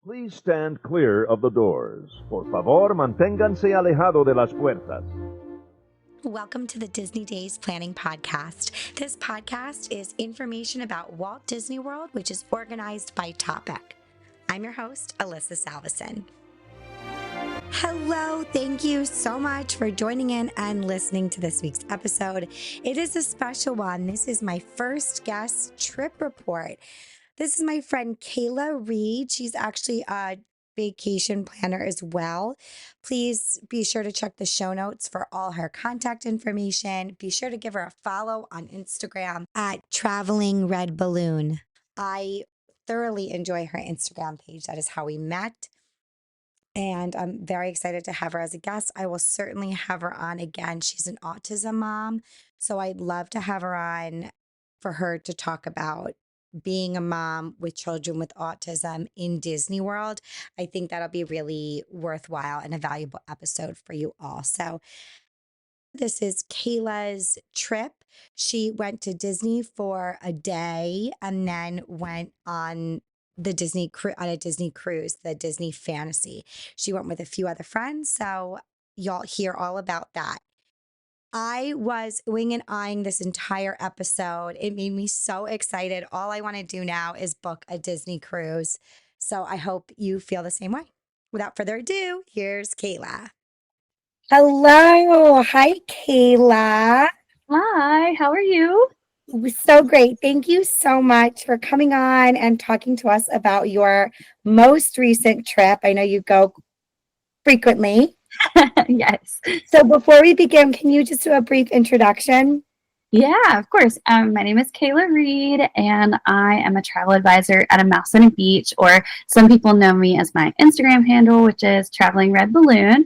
Please stand clear of the doors. Por favor, manténganse alejado de las puertas. Welcome to the Disney Days Planning Podcast. This podcast is information about Walt Disney World, which is organized by topic. I'm your host, Alyssa Salveson. Hello, thank you so much for joining in and listening to this week's episode. It is a special one. This is my first guest trip report. This is my friend Kayla Reed. She's actually a vacation planner as well. Please be sure to check the show notes for all her contact information. Be sure to give her a follow on Instagram at Traveling Red Balloon. I thoroughly enjoy her Instagram page. That is how we met. And I'm very excited to have her as a guest. I will certainly have her on again. She's an autism mom, so I'd love to have her on for her to talk about being a mom with children with autism in Disney World. I think that'll be really worthwhile and a valuable episode for you all. So this is Kayla's trip. She went to Disney for a day and then went on a Disney cruise, the Disney Fantasy. She went with a few other friends, so y'all hear all about that. I was wing and eyeing this entire episode. It made me so excited. All I want to do now is book a Disney cruise. So I hope you feel the same way. Without further ado, here's Kayla. Hello. Hi, Kayla. Hi, how are you? So great. Thank you so much for coming on and talking to us about your most recent trip. I know you go frequently. Yes. So before we begin, can you just do a brief introduction? Yeah, of course. My name is Kayla Reed, and I am a travel advisor at a Mouse on a Beach, or some people know me as my Instagram handle, which is Traveling Red Balloon.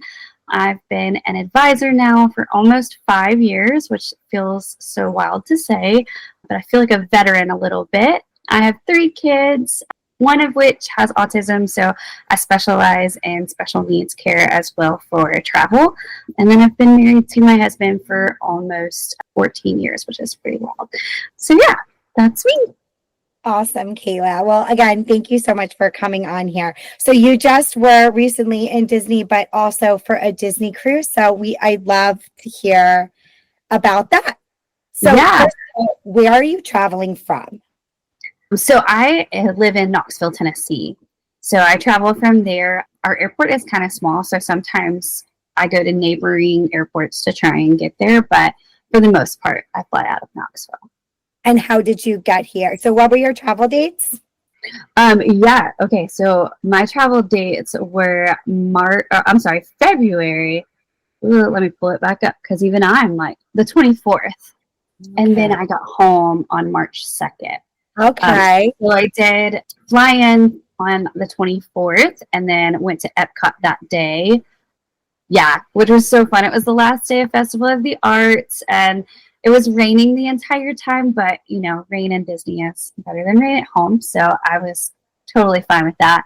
I've been an advisor now for almost 5 years, which feels so wild to say, but I feel like a veteran a little bit. I have 3 kids, one of which has autism, so I specialize in special needs care as well for travel. And then I've been married to my husband for almost 14 years, which is pretty wild. So yeah, that's me. Awesome, Kayla. Well, again, thank you so much for coming on here. So you just were recently in Disney, but also for a Disney cruise. So I'd love to hear about that. So Yeah. first of all, where are you traveling from? So I live in Knoxville, Tennessee. So I travel from there. Our airport is kind of small, so sometimes I go to neighboring airports to try and get there. But for the most part, I fly out of Knoxville. And how did you get here? So what were your travel dates? Yeah. Okay. So my travel dates were February. Ooh, let me pull it back up because even I'm like the 24th. And then I got home on March 2nd. Okay. So I did fly in on the 24th and then went to Epcot that day. Yeah, which was so fun. It was the last day of Festival of the Arts, and it was raining the entire time, but, you know, rain in Disney is better than rain at home, so I was totally fine with that.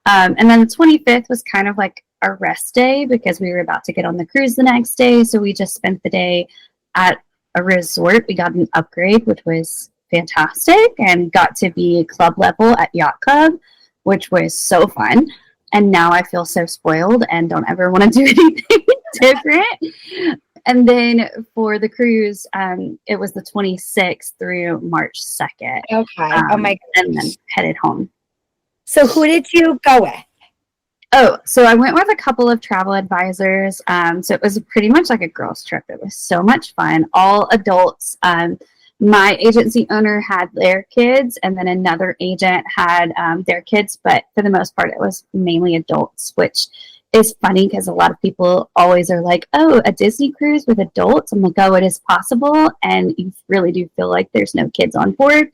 And then the 25th was kind of like a rest day because we were about to get on the cruise the next day, so we just spent the day at a resort. We got an upgrade, which was fantastic, and got to be club level at Yacht Club, which was so fun. And now I feel so spoiled and don't ever want to do anything different. And then for the cruise, it was the 26th through March 2nd. Okay. Oh my gosh. And then headed home. So who did you go with? Oh, so I went with a couple of travel advisors. So it was pretty much like a girls' trip. It was so much fun. All adults. My agency owner had their kids, and then another agent had their kids. But for the most part, it was mainly adults, which is funny because a lot of people always are like, oh, a Disney cruise with adults. I'm like, oh, it is possible. And you really do feel like there's no kids on board.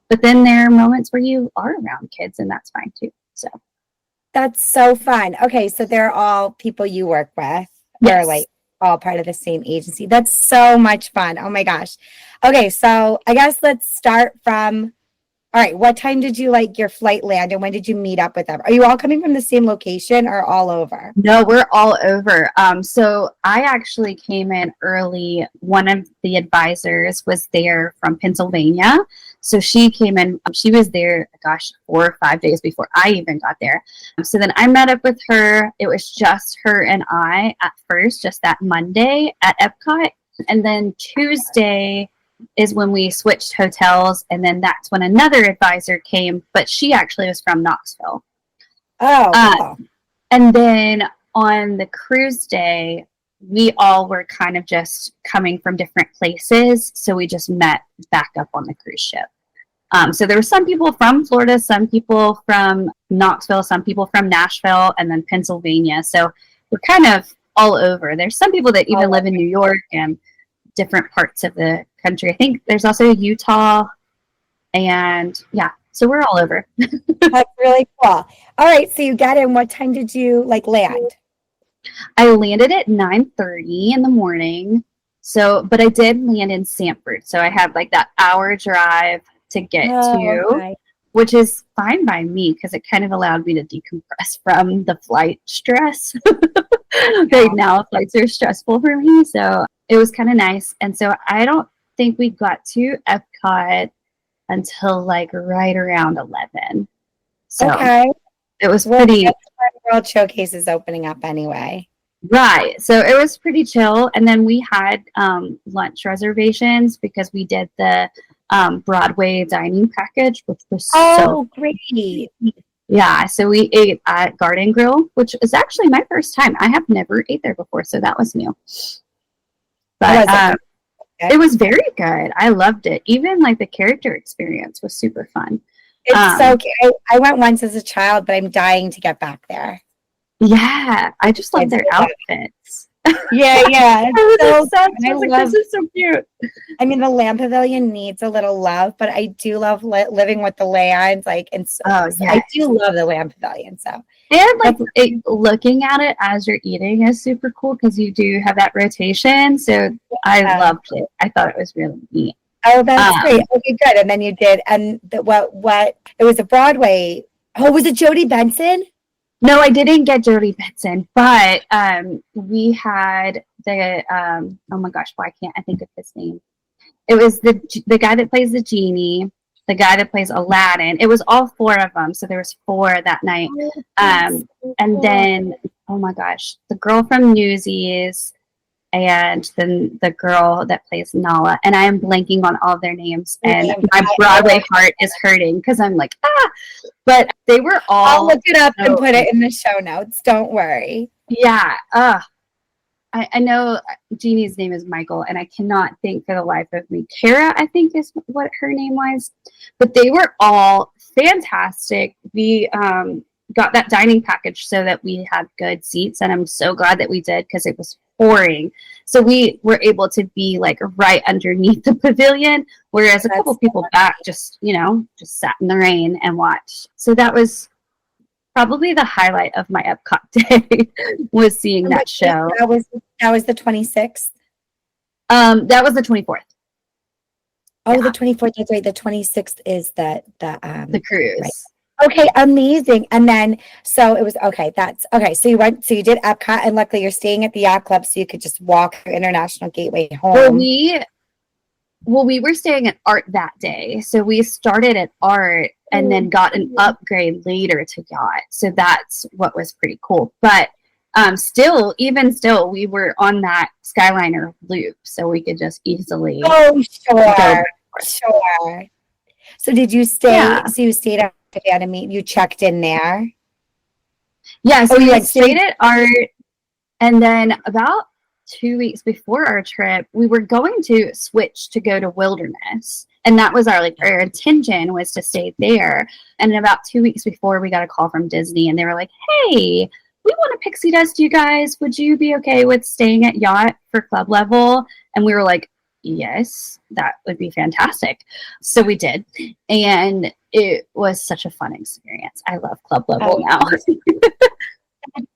But then there are moments where you are around kids, and that's fine too. So That's so fun. Okay, so they're all people you work with. Yes. They're like all part of the same agency. That's so much fun. Oh my gosh. Okay, so I guess let's start from, all right, what time did you like your flight land and when did you meet up with them? Are you all coming from the same location or all over? No, we're all over. So I actually came in early. One of the advisors was there from Pennsylvania. So she came in, she was there, gosh, 4 or 5 days before I even got there. So then I met up with her. It was just her and I at first, just that Monday at Epcot. And then Tuesday is when we switched hotels. And then that's when another advisor came, but she actually was from Knoxville. Oh, wow. And then on the cruise day, we all were kind of just coming from different places. So we just met back up on the cruise ship. So there were some people from Florida, some people from Knoxville, some people from Nashville, and then Pennsylvania. So we're kind of all over. There's some people that even live in New York and different parts of the country. I think there's also Utah. And yeah, so we're all over. That's really cool. All right, so you got in. What time did you land? I landed at 9:30 in the morning. So, but I did land in Sanford. So I had that hour drive to get to, okay. which is fine by me because it kind of allowed me to decompress from the flight stress. Right now, flights are stressful for me. So it was kind of nice. And so I don't think we got to Epcot until right around 11. So okay. It was pretty. World Showcase is opening up anyway. Right. So it was pretty chill. And then we had lunch reservations because we did the Broadway dining package, which was so great. Yeah. So we ate at Garden Grill, which is actually my first time. I have never ate there before, so that was new. But it was very good. I loved it. Even the character experience was super fun. It's so cute. I went once as a child, but I'm dying to get back there. Yeah, I just love their outfits. Yeah. This is so cute. I mean, the Land Pavilion needs a little love, but I do love living with the lands. I do love the Land Pavilion. So, and looking at it as you're eating is super cool because you do have that rotation. So I loved it. I thought it was really neat. Oh, that's great. Okay, good. And then you did, and what? It was a Broadway. Oh, was it Jodie Benson? No, I didn't get Jodie Benson, but we had the oh my gosh, why can't I think of his name? It was the guy that plays the genie, the guy that plays Aladdin. It was all 4 of them, so there was 4 that night. And then oh my gosh, the girl from Newsies. And then the girl that plays Nala. And I am blanking on all their names. And my Broadway heart is hurting because I'm but they were all. I'll look it up and put it in the show notes. Don't worry. Yeah. I know Jeannie's name is Michael, and I cannot think for the life of me. Kara, I think is what her name was. But they were all fantastic. We got that dining package so that we had good seats. And I'm so glad that we did because it was pouring. So we were able to be right underneath the pavilion, whereas a couple people back just sat in the rain and watched. So that was probably the highlight of my Epcot day was seeing that show. That was the 26th. That was the 24th. Oh, yeah. The 24th. That's right. The 26th is the cruise. Right. Okay, amazing. And then, so it was, okay, that's, okay, so you did Epcot, and luckily you're staying at the yacht club, so you could just walk through International Gateway home. Well, we were staying at Art that day, so we started at Art and then got an upgrade later to yacht, so that's what was pretty cool. But still, we were on that Skyliner loop, so we could just easily sure. So did you stay, so you stayed at Academy, you checked in there? Yeah, so we stayed at Art, and then about 2 weeks before our trip, we were going to switch to go to Wilderness, and that was our intention was to stay there. And about 2 weeks before, we got a call from Disney, and they were like, "Hey, we want a pixie dust, you guys. Would you be okay with staying at Yacht for club level?" And we were like, "Yes, that would be fantastic." So we did, and it was such a fun experience. I love club level now. It's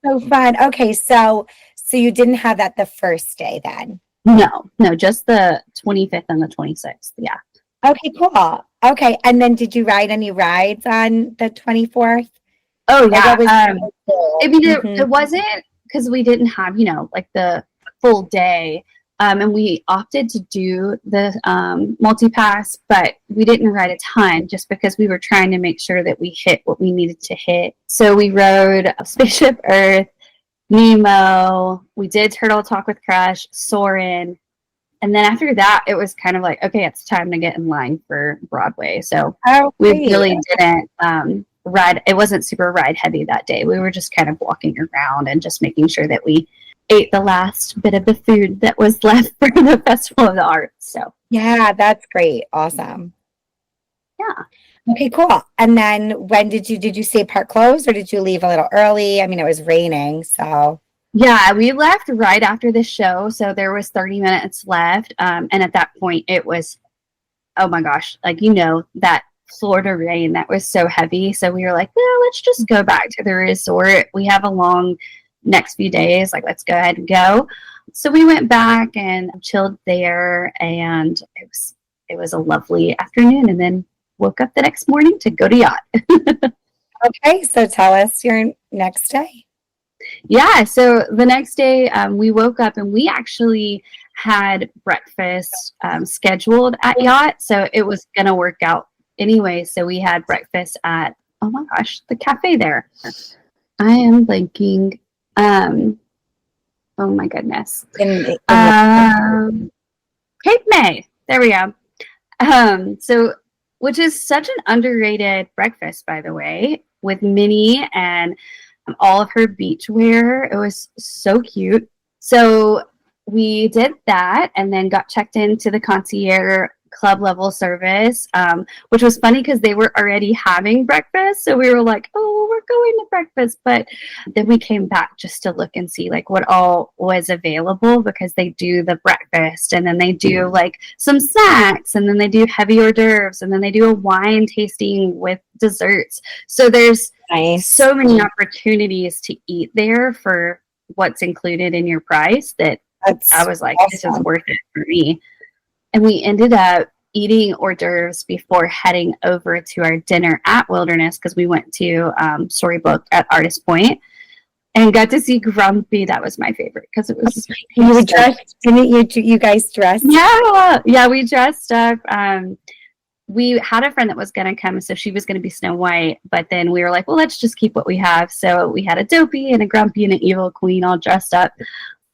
so fun. Okay, so you didn't have that the first day then? No, just the 25th and the 26th. Yeah. Okay, cool. Okay, and then did you ride any rides on the 24th? Oh yeah. I mean, it wasn't because we didn't have the full day. And we opted to do the multi-pass, but we didn't ride a ton just because we were trying to make sure that we hit what we needed to hit. So we rode Spaceship Earth, Nemo, we did Turtle Talk with Crush, Soarin', and then after that, it was kind of like, okay, it's time to get in line for Broadway. So we really didn't ride. It wasn't super ride heavy that day. We were just kind of walking around and just making sure that we ate the last bit of the food that was left for the Festival of the Arts. So yeah, that's great. Awesome. yeah. Okay, cool. And then when did you say park closed or did you leave a little early? I mean, it was raining, so. Yeah, we left right after the show, so there was 30 minutes left. And at that point, it was, oh my gosh, like, that Florida rain that was so heavy. So we were like, well, let's just go back to the resort. We have a long next few days. Like, let's go ahead and go. So we went back and chilled there, and it was a lovely afternoon. And then woke up the next morning to go to yacht. Okay, so tell us your next day. Yeah, so the next day we woke up and we actually had breakfast scheduled at yacht, so it was gonna work out anyway. So we had breakfast at, oh my gosh, the cafe there. I am blanking. Oh my goodness. Cape May. There we go. So, which is such an underrated breakfast, by the way, with Minnie and all of her beach wear. It was so cute. So we did that and then got checked into the concierge club level service, which was funny because they were already having breakfast. So we were like, oh, we're going to breakfast. But then we came back just to look and see like what all was available, because they do the breakfast and then they do like some snacks and then they do heavy hors d'oeuvres and then they do a wine tasting with desserts. So there's so many opportunities to eat there for what's included in your price that I was like, this is worth it for me. And we ended up eating hors d'oeuvres before heading over to our dinner at Wilderness, because we went to Storybook at Artist Point and got to see Grumpy. That was my favorite because it was. You were dressed, didn't you? You guys dressed? Yeah, we dressed up. We had a friend that was going to come, so she was going to be Snow White. But then we were like, well, let's just keep what we have. So we had a Dopey and a Grumpy and an Evil Queen all dressed up.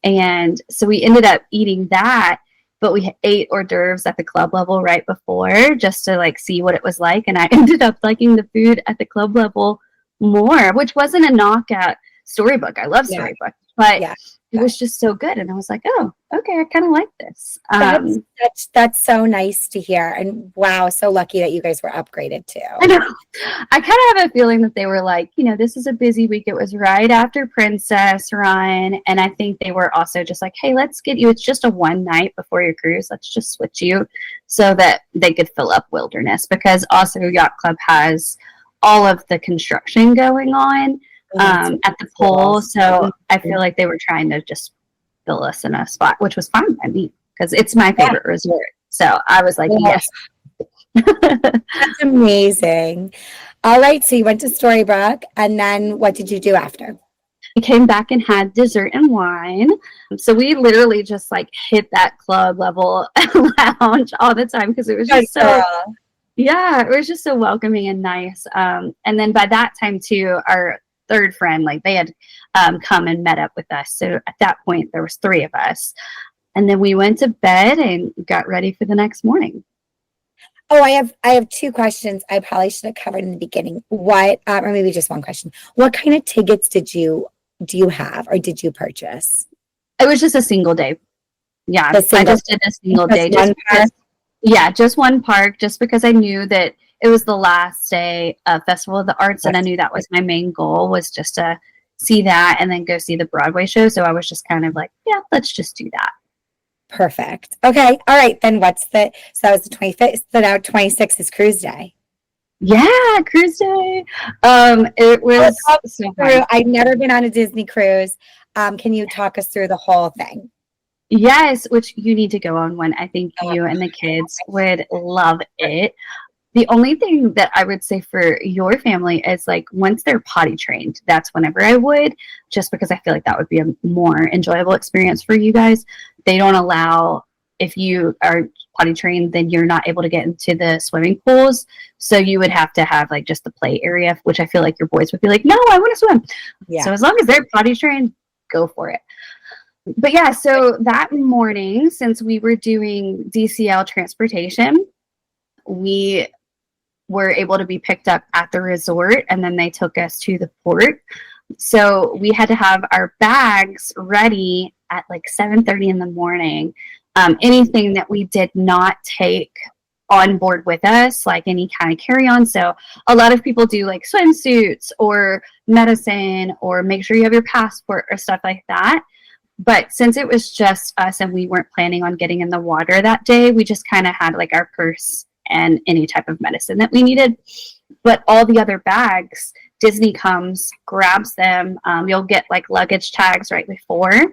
And so we ended up eating that. But we ate hors d'oeuvres at the club level right before, just to like see what it was like. And I ended up liking the food at the club level more, which wasn't a knock at Storybook. I love Storybook, but it was just so good. And I was like, oh, okay, I kind of like this. That's so nice to hear. And wow, so lucky that you guys were upgraded too. I know. I kind of have a feeling that they were like, this is a busy week. It was right after Princess Run. And I think they were also just like, hey, let's get you. It's just a one night before your cruise. Let's just switch you so that they could fill up Wilderness, because also Yacht Club has all of the construction going on at the pool. So I feel like they were trying to just fill us in a spot, which was fine by me because it's my favorite resort. So I was like, yes. That's amazing. All right. So you went to Storybook, and then what did you do after? We came back and had dessert and wine. So we literally just like hit that club level lounge all the time because it was just it was just so welcoming and nice. And then by that time too, our third friend, like they had come and met up with us. So at that point there was 3 of us. And then we went to bed and got ready for the next morning. Oh, I have 2 questions I probably should have covered in the beginning. What, or maybe just one question. What kind of tickets do you have, or did you purchase? It was just a single day. Yeah, I just did a single day. Just one park, just because I knew that it was the last day of Festival of the Arts, and I knew that was my main goal, was just to see that and then go see the Broadway show. So I was just kind of like, yeah, let's just do that. Perfect. Okay. All right. Then so that was the 25th. So now 26th is cruise day. Yeah, cruise day. It was so fun. I've never been on a Disney cruise. Can you talk us through the whole thing? Yes, which you need to go on one. I think you and the kids would love it. The only thing that I would say for your family is like once they're potty trained, that's whenever I would, just because I feel like that would be a more enjoyable experience for you guys. They don't allow, if you are potty trained, then you're not able to get into the swimming pools. So you would have to have like just the play area, which I feel like your boys would be like, no, I want to swim. Yeah. So as long as they're potty trained, go for it. But yeah, so that morning, since we were doing DCL transportation, we were able to be picked up at the resort, and then they took us to the port. So we had to have our bags ready at like 7:30 in the morning. Anything that we did not take on board with us, like any kind of carry-on. So a lot of people do like swimsuits or medicine, or make sure you have your passport or stuff like that. But since it was just us and we weren't planning on getting in the water that day, we just kind of had like our purse and any type of medicine that we needed. But all the other bags, Disney comes, grabs them. You'll get like luggage tags right before,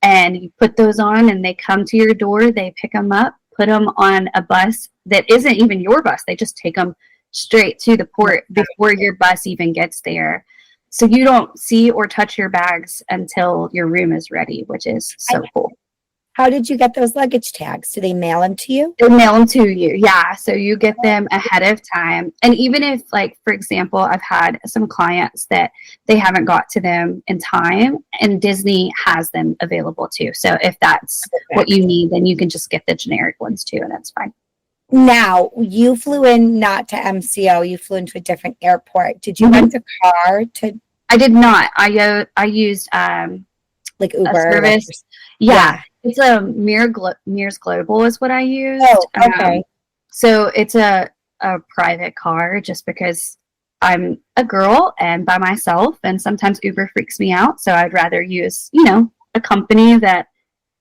and you put those on, and they come to your door. They pick them up, put them on a bus that isn't even your bus. They just take them straight to the port before your bus even gets there. So you don't see or touch your bags until your room is ready, which is so cool. How did you get those luggage tags? Do they mail them to you? They mail them to you, yeah. So you get them ahead of time. And even if, like, for example, I've had some clients that they haven't got to them in time, and Disney has them available too. So if that's what you need, then you can just get the generic ones too, and that's fine. Now, you flew in not to MCO. You flew into a different airport. Did you rent a car to? I did not. I used like Uber service. Yeah. It's a Mears Global is what I used. Oh, okay. So it's a private car, just because I'm a girl and by myself, and sometimes Uber freaks me out. So I'd rather use, a company that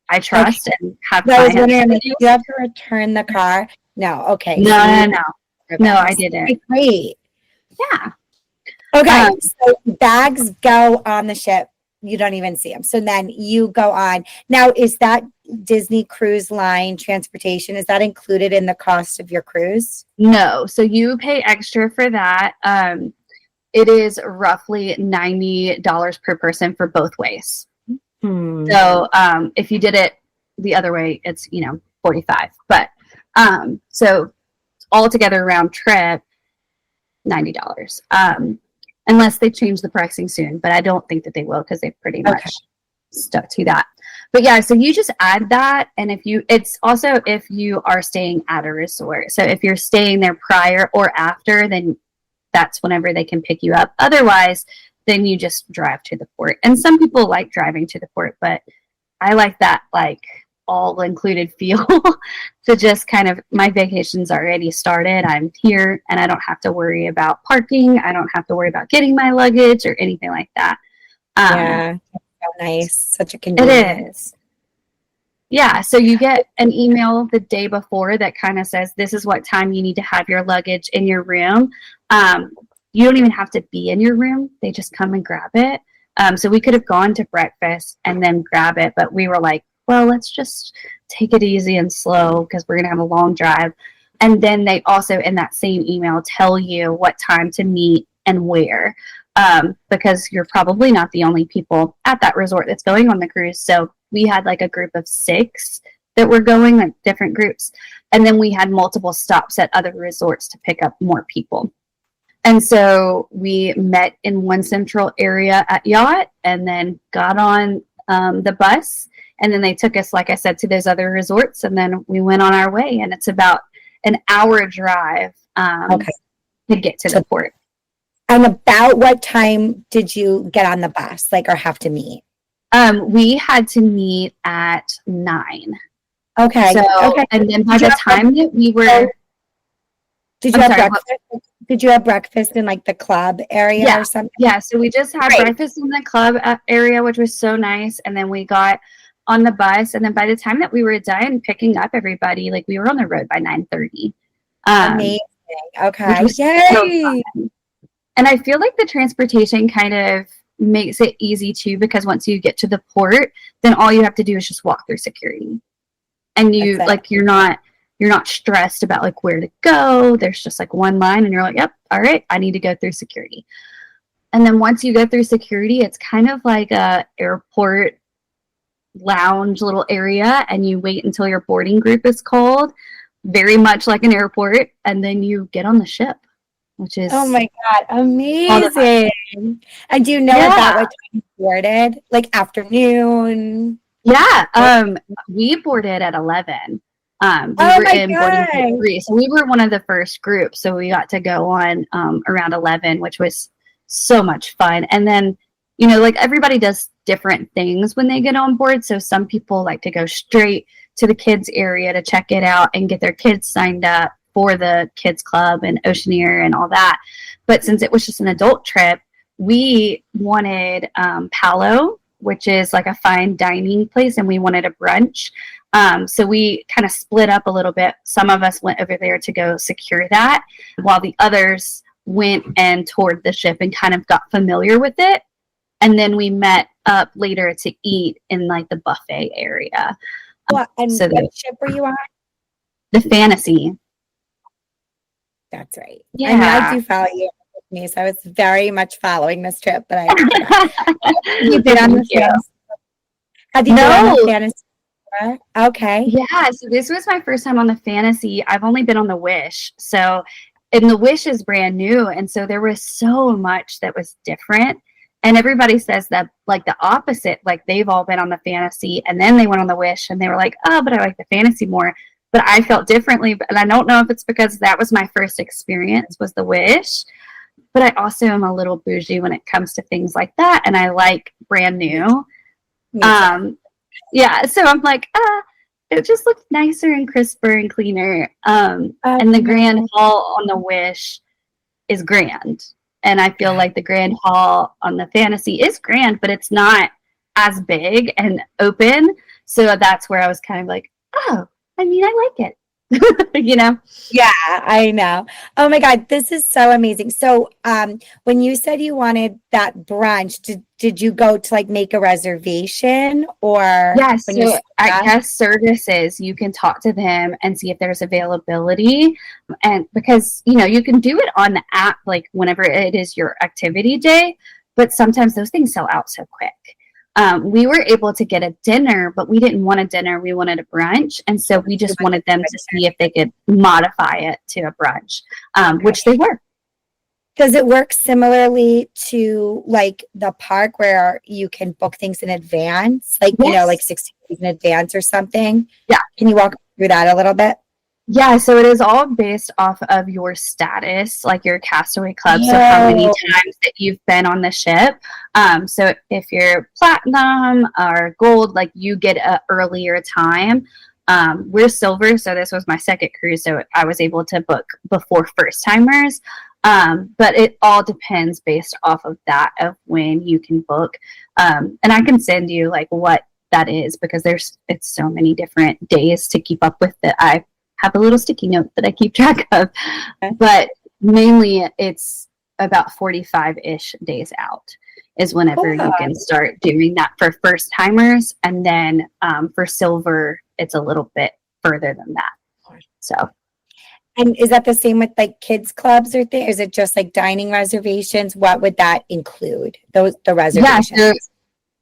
I trust and have. I was wondering, did you have to return the car? No. Okay. No, I didn't. Great. Yeah. Okay. So bags go on the ship. You don't even see them. So then you go on. Now, is that Disney Cruise Line transportation? Is that included in the cost of your cruise? No. So you pay extra for that. It is roughly $90 per person for both ways. So if you did it the other way, it's, $45. But so altogether round trip, $90. Unless they change the pricing soon, but I don't think that they will, because they've pretty much stuck to that. But yeah, so you just add that, and it's also if you are staying at a resort. So if you're staying there prior or after, then that's whenever they can pick you up. Otherwise, then you just drive to the port. And some people like driving to the port, but I like that like all included feel to just kind of, my vacation's already started. I'm here and I don't have to worry about parking. I don't have to worry about getting my luggage or anything like that. Yeah, so nice. Such a convenience. It is. Yeah, so you get an email the day before that kind of says, this is what time you need to have your luggage in your room. You don't even have to be in your room. They just come and grab it. So we could have gone to breakfast and then grab it, but we were like, well, let's just take it easy and slow because we're going to have a long drive. And then they also, in that same email, tell you what time to meet and where, because you're probably not the only people at that resort that's going on the cruise. So we had like a group of 6 that were going, like different groups. And then we had multiple stops at other resorts to pick up more people. And so we met in one central area at Yacht, and then got on the bus. And then they took us, like I said, to those other resorts, and then we went on our way. And it's about an hour drive to get to the port. And about what time did you get on the bus, or have to meet? We had to meet at 9. Okay. So, and then by the time that we were, did you have breakfast? Did you have breakfast in the club area or something? Yeah. So we just had breakfast in the club area, which was so nice. And then we got on the bus, and then by the time that we were done picking up everybody, we were on the road by 9:30. Amazing. Okay. Yay! And I feel like the transportation kind of makes it easy too, because once you get to the port, then all you have to do is just walk through security, and you're not you're not stressed about like where to go. There's just like one line and you're like, yep, all right, I need to go through security. And then once you go through security, it's kind of like a airport lounge little area, and you wait until your boarding group is called, very much like an airport, and then you get on the ship, which is Oh my God, amazing. And do you know about what time you boarded? Like afternoon? Yeah. We boarded at 11. We were in boarding group 3. So we were one of the first groups. So we got to go on around 11, which was so much fun. And then, you know, like everybody does different things when they get on board. So some people like to go straight to the kids area to check it out and get their kids signed up for the kids club and Oceaneer and all that. But since it was just an adult trip, we wanted Palo, which is like a fine dining place, and we wanted a brunch. So we kind of split up a little bit. Some of us went over there to go secure that, while the others went and toured the ship and kind of got familiar with it. And then we met up later to eat in like the buffet area. And so what ship were you on? The Fantasy. That's right. Yeah. I mean, I do follow you, me, so I was very much following this trip. But you've been on the Fantasy. Have you been on the Fantasy? Okay. Yeah. So this was my first time on the Fantasy. I've only been on the Wish. So, and the Wish is brand new, and so there was so much that was different. And everybody says that like the opposite, like they've all been on the Fantasy and then they went on the Wish and they were like, oh, but I like the Fantasy more. But I felt differently. And I don't know if it's because that was my first experience was the Wish. But I also am a little bougie when it comes to things like that. And I like brand new. Yeah. So I'm like, it just looked nicer and crisper and cleaner. And the Grand Hall on the Wish is grand. And I feel like the Grand Hall on the Fantasy is grand, but it's not as big and open. So that's where I was kind of like, oh, I mean, I like it, you know? Yeah, I know. Oh my God, this is so amazing. So when you said you wanted that brunch, did you go to like make a reservation or? Yeah, so at guest services, you can talk to them and see if there's availability. And because, you know, you can do it on the app, like whenever it is your activity day, but sometimes those things sell out so quick. We were able to get a dinner, but we didn't want a dinner. We wanted a brunch. And so we just wanted them to see if they could modify it to a brunch, which they were. Does it work similarly to like the park where you can book things in advance? Like, you know, like 60 days in advance or something? Yeah. Can you walk through that a little bit? Yeah, so it is all based off of your status, like your Castaway Club. So how many times that you've been on the ship. So if you're platinum or gold, like you get an earlier time. We're silver, so this was my second cruise, so I was able to book before first timers. But it all depends based off of that of when you can book. And I can send you like what that is because it's so many different days to keep up with that I have a little sticky note that I keep track of, but mainly it's about 45-ish days out is whenever you can start doing that for first timers. And then for silver, it's a little bit further than that. So. And is that the same with like kids clubs or things? Is it just like dining reservations? What would that include? The reservations? Yeah, so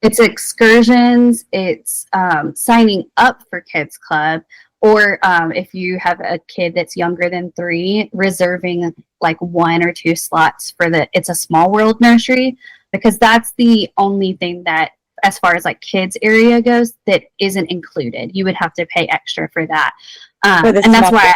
it's excursions. It's signing up for kids club. Or if you have a kid that's younger than 3, reserving like 1 or 2 slots for It's a Small World nursery, because that's the only thing that, as far as like kids area goes, that isn't included. You would have to pay extra for that. And that's why,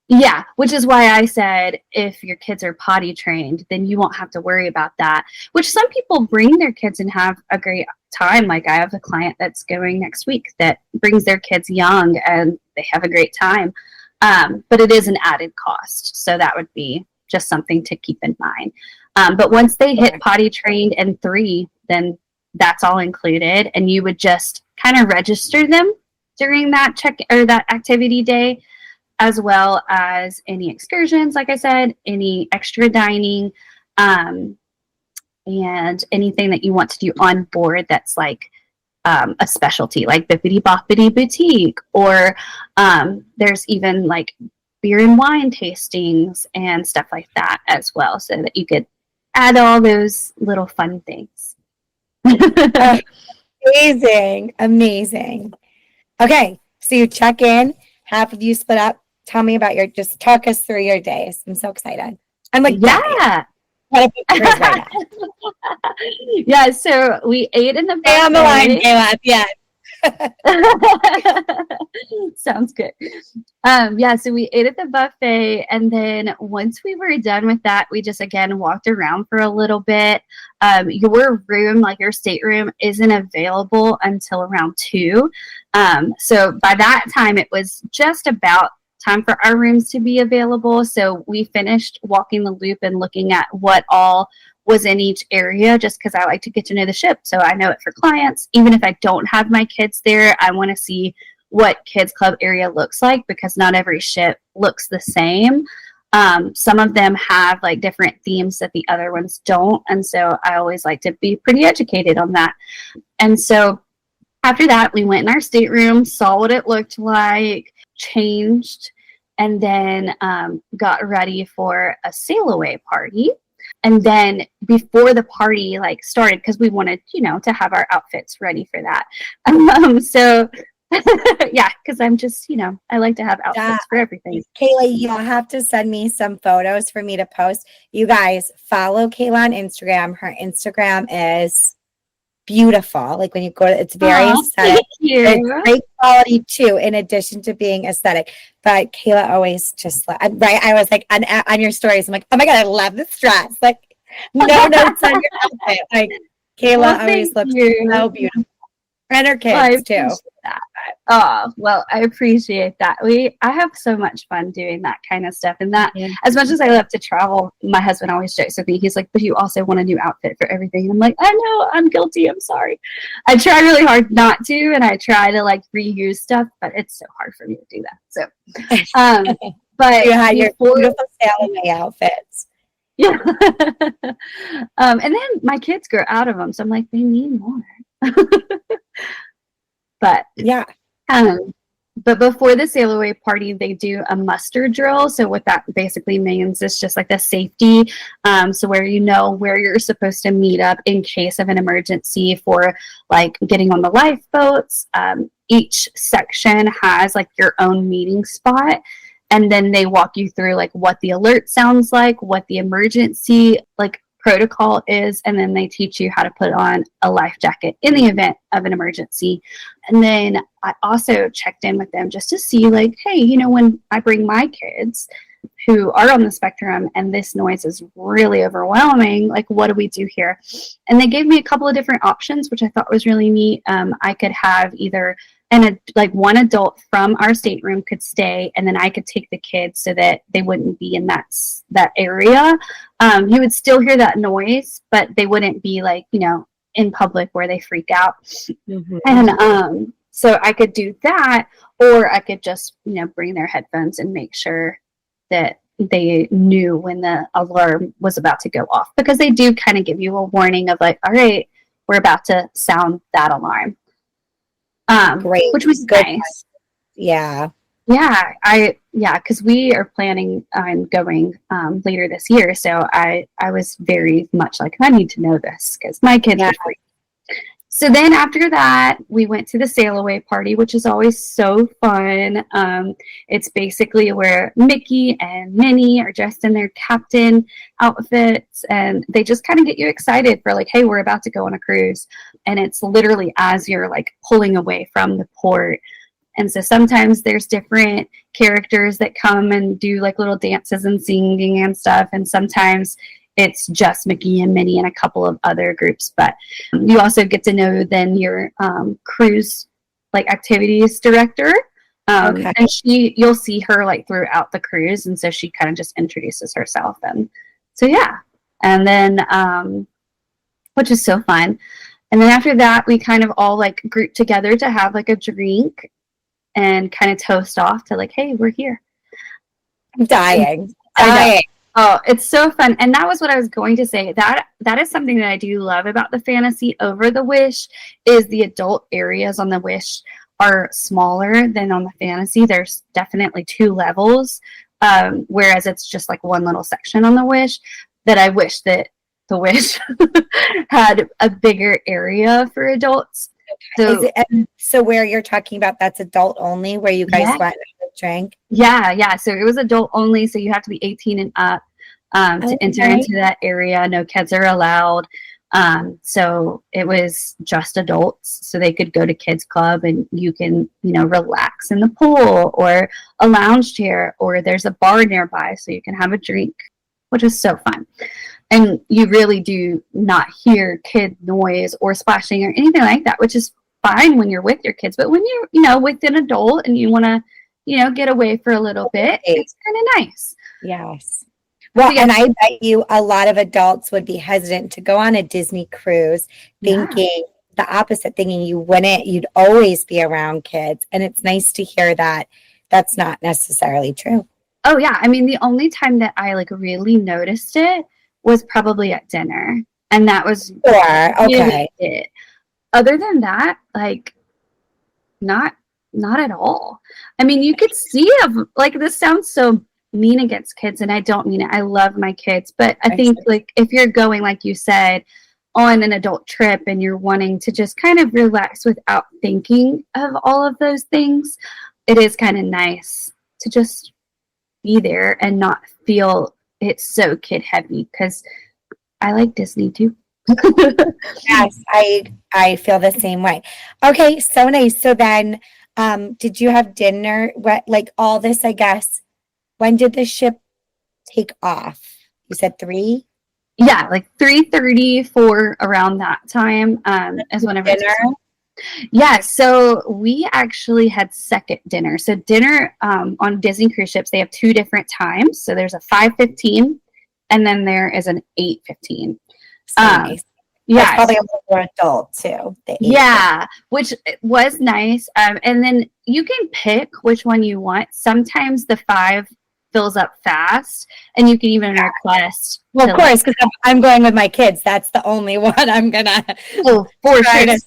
yeah, which is why I said if your kids are potty trained, then you won't have to worry about that, which some people bring their kids and have a great time. Like I have a client that's going next week that brings their kids young and they have a great time. But it is an added cost. So that would be just something to keep in mind. But once they hit potty trained and 3, then that's all included. And you would just kind of register them during that that activity day, as well as any excursions, like I said, any extra dining, and anything that you want to do on board that's like a specialty like Bippity Boppity Boutique, or there's even like beer and wine tastings and stuff like that as well, so that you could add all those little fun things. Amazing. Okay, so you check in, half of you split up. Tell me about just talk us through your days. I'm so excited. I'm like, yeah. Right Yeah, so we ate in the buffet. Stay on the line, Kayla. Yeah. Sounds good. Yeah, so we ate at the buffet, and then once we were done with that, we just again walked around for a little bit. Your room, like your stateroom, isn't available until around 2. So by that time, it was just about time for our rooms to be available. So we finished walking the loop and looking at what all was in each area, just because I like to get to know the ship. So I know it for clients. Even if I don't have my kids there, I want to see what Kids Club area looks like, because not every ship looks the same. Some of them have like different themes that the other ones don't. And so I always like to be pretty educated on that. And so after that, we went in our stateroom, saw what it looked like, changed, and then got ready for a sail away party. And then before the party like started, because we wanted, to have our outfits ready for that. So yeah, because I'm just, I like to have outfits for everything. Kayla, you'll have to send me some photos for me to post. You guys follow Kayla on Instagram. Her Instagram is beautiful. Like when you go to, it's very aesthetic. It's great quality too, in addition to being aesthetic. But Kayla always just right. I was like on your stories, I'm like, oh my God, I love this dress. Like no notes on your outfit. Like Kayla always looks so beautiful. And her kids too. That. Oh, well, I appreciate that. I have so much fun doing that kind of stuff. And that, as much as I love to travel, my husband always jokes with me. He's like, but you also want a new outfit for everything. And I'm like, I know, I'm guilty. I'm sorry. I try really hard not to, and I try to like reuse stuff, but it's so hard for me to do that. So, but you had your beautiful sailing outfits. Yeah. And then my kids grow out of them. So I'm like, they need more. But yeah. But before the sail away party, they do a muster drill. So what that basically means is just like the safety. So where where you're supposed to meet up in case of an emergency for like getting on the lifeboats. Each section has like your own meeting spot. And then they walk you through like what the alert sounds like, what the emergency like protocol is, and then they teach you how to put on a life jacket in the event of an emergency. And then I also checked in with them just to see like, hey, when I bring my kids who are on the spectrum and this noise is really overwhelming, like what do we do here? And they gave me a couple of different options, which I thought was really neat. I could have either one adult from our stateroom could stay, and then I could take the kids so that they wouldn't be in that area. You would still hear that noise, but they wouldn't be like, in public where they freak out. Mm-hmm. And so I could do that, or I could just, bring their headphones and make sure that they knew when the alarm was about to go off, because they do kind of give you a warning of like, all right, we're about to sound that alarm. Great, which was good. Nice. Yeah, because we are planning on going later this year, so I was very much like, I need to know this because my kids are free. So then after that, we went to the sail away party, which is always so fun. It's basically where Mickey and Minnie are dressed in their captain outfits, and they just kind of get you excited for like, hey, we're about to go on a cruise. And it's literally as you're like pulling away from the port. And so sometimes there's different characters that come and do like little dances and singing and stuff. And sometimes it's just Mickey and Minnie and a couple of other groups. But you also get to know then your cruise like activities director. And you'll see her like throughout the cruise. And so she kind of just introduces herself. And so, yeah. And then, which is so fun. And then after that, we kind of all like group together to have like a drink and kind of toast off to like, hey, we're here. I'm dying. Oh, it's so fun. And that was what I was going to say. That is something that I do love about the Fantasy over the Wish is the adult areas on the Wish are smaller than on the Fantasy. There's definitely 2 levels, whereas it's just like one little section on the Wish that I wish that the Wish had a bigger area for adults. So, so where you're talking about, that's adult only, where you guys went and drank? Yeah. So it was adult only. So you have to be 18 and up to enter into that area. No kids are allowed. So it was just adults. So they could go to kids club and you can, relax in the pool or a lounge chair, or there's a bar nearby so you can have a drink, which is so fun. And you really do not hear kid noise or splashing or anything like that, which is fine when you're with your kids. But when you're, with an adult and you want to, get away for a little bit, it's kind of nice. Yes. Well, and I bet you a lot of adults would be hesitant to go on a Disney cruise thinking the opposite, thinking you'd always be around kids. And it's nice to hear that that's not necessarily true. Oh, yeah. I mean, the only time that I really noticed it was probably at dinner. And that was really it. Other than that, not at all. I mean, you could see this sounds so mean against kids, and I don't mean it. I love my kids, but I think if you're going, like you said, on an adult trip and you're wanting to just kind of relax without thinking of all of those things, it is kind of nice to just be there and not feel it's so kid heavy, because I like Disney too. Yes, I feel the same way. Okay, so nice. So then did you have dinner? All this, I guess. When did the ship take off? You said 3? Yeah, 3:30, 4 around that time. Is whenever dinner. Yeah, so we actually had second dinner. So dinner on Disney cruise ships, they have 2 different times. So there's a 5:15, and then there is an 8:15. Nice. Yeah, it's probably a little more adult too. Yeah, which was nice. And then you can pick which one you want. Sometimes the 5 fills up fast, and you can even request. Well, of course, because I'm going with my kids. That's the only one I'm gonna for sure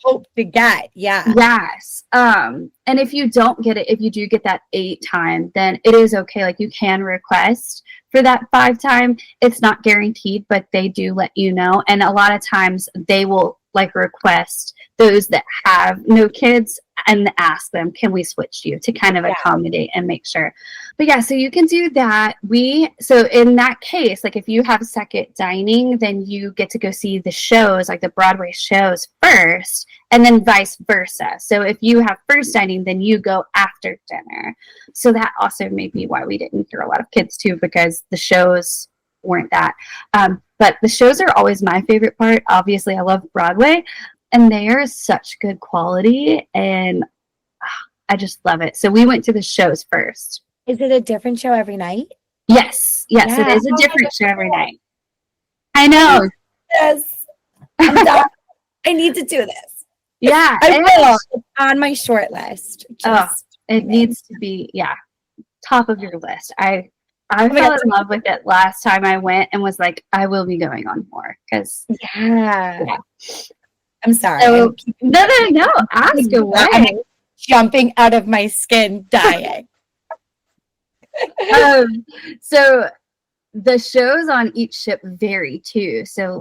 hope to get. Yeah. Yes. And if you don't get it, if you do get that 8 time, then it is okay. You can request for that 5 time. It's not guaranteed, but they do let you know. And a lot of times they will request those that have no kids and ask them, can we switch you, to kind of accommodate and make sure. But yeah, so you can do that. So in that case, if you have second dining, then you get to go see the shows, the Broadway shows first, and then vice versa. So if you have first dining, then you go after dinner. So that also may be why we didn't hear a lot of kids too, because the shows weren't that. But the shows are always my favorite part. Obviously, I love Broadway, and they are such good quality, and I just love it. So we went to the shows first. Is it a different show every night? Yes. Yes, it is a different show every night. I know. Yes. I'm done. I need to do this. Yeah. I will. It's on my short list. It needs to be, top of your list. I fell in love with it last time I went and was I will be going on more. Because I'm sorry. So, no. Ask away. I'm jumping out of my skin, dying. So the shows on each ship vary too. So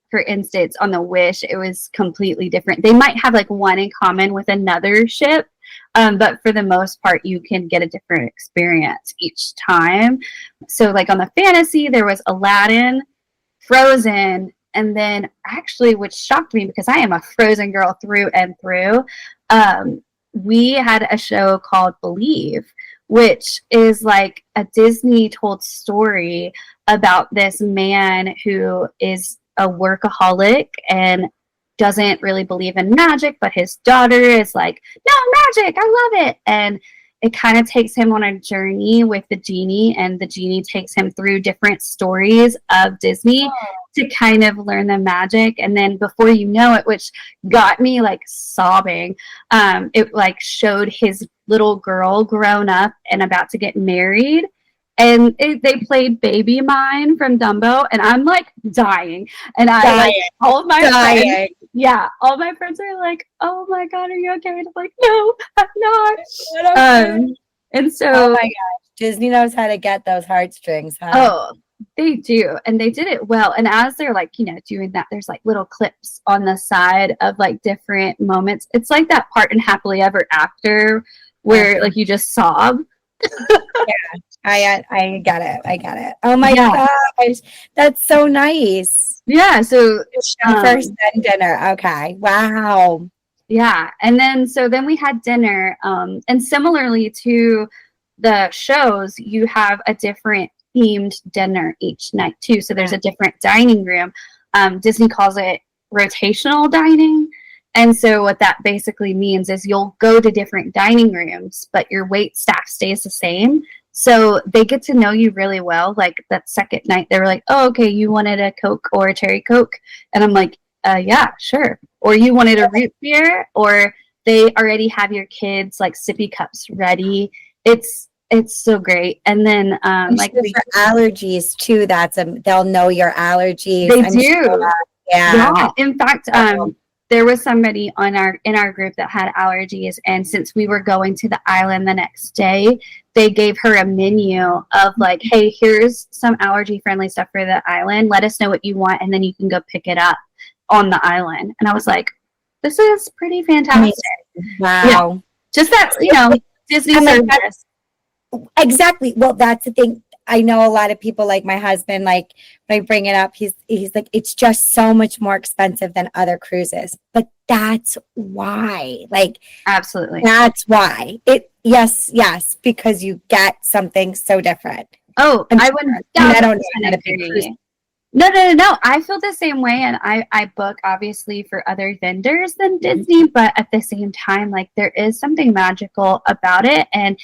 for instance, on the Wish, it was completely different. They might have one in common with another ship, but for the most part, you can get a different experience each time. So on the Fantasy, there was Aladdin, Frozen, and then actually, which shocked me because I am a Frozen girl through and through, we had a show called Believe, which is a Disney told story about this man who is a workaholic and doesn't really believe in magic, but his daughter is no, magic, I love it. And it kind of takes him on a journey with the genie, and the genie takes him through different stories of Disney to kind of learn the magic. And then before you know it, which got me sobbing, it showed his little girl grown up and about to get married. and they played Baby Mine from Dumbo, and I'm like dying. And all of my friends, all my friends are like, "Oh my God, are you okay?" And I'm like, "No, I'm not." And so, oh my gosh, Disney knows how to get those heartstrings, huh? Oh, they do, and they did it well. And as they're like, doing that, there's like little clips on the side of like different moments. It's like that part in Happily Ever After where like you just sob. I get it. Oh my gosh, that's so nice. Yeah. So first then dinner. Okay. Wow. Yeah, and then we had dinner. And similarly to the shows, you have a different themed dinner each night too. So there's a different dining room. Disney calls it rotational dining. And so what that basically means is you'll go to different dining rooms, but your wait staff stays the same. So they get to know you really well. Like that second night, they were like, "Oh, okay, you wanted a Coke or a cherry Coke?" And I'm like, "Yeah, sure." Or you wanted a root beer, or they already have your kids like sippy cups ready. It's so great. And then like for allergies too, they'll know your allergies. They do. Sure. Yeah. In fact, there was somebody in our group that had allergies, and since we were going to the island the next day, they gave her a menu of like, "Hey, here's some allergy friendly stuff for the island. Let us know what you want, and then you can go pick it up on the island." And I was like, "This is pretty fantastic." Wow. Yeah. Just that, Disney service. Exactly. Well, that's the thing. I know a lot of people, like my husband, like when I bring it up, he's like, it's just so much more expensive than other cruises. But that's why. Like, absolutely. That's why. Yes, because you get something so different. Oh, I would. I don't agree. No. I feel the same way, and I book obviously for other vendors than Disney, but at the same time, like there is something magical about it, and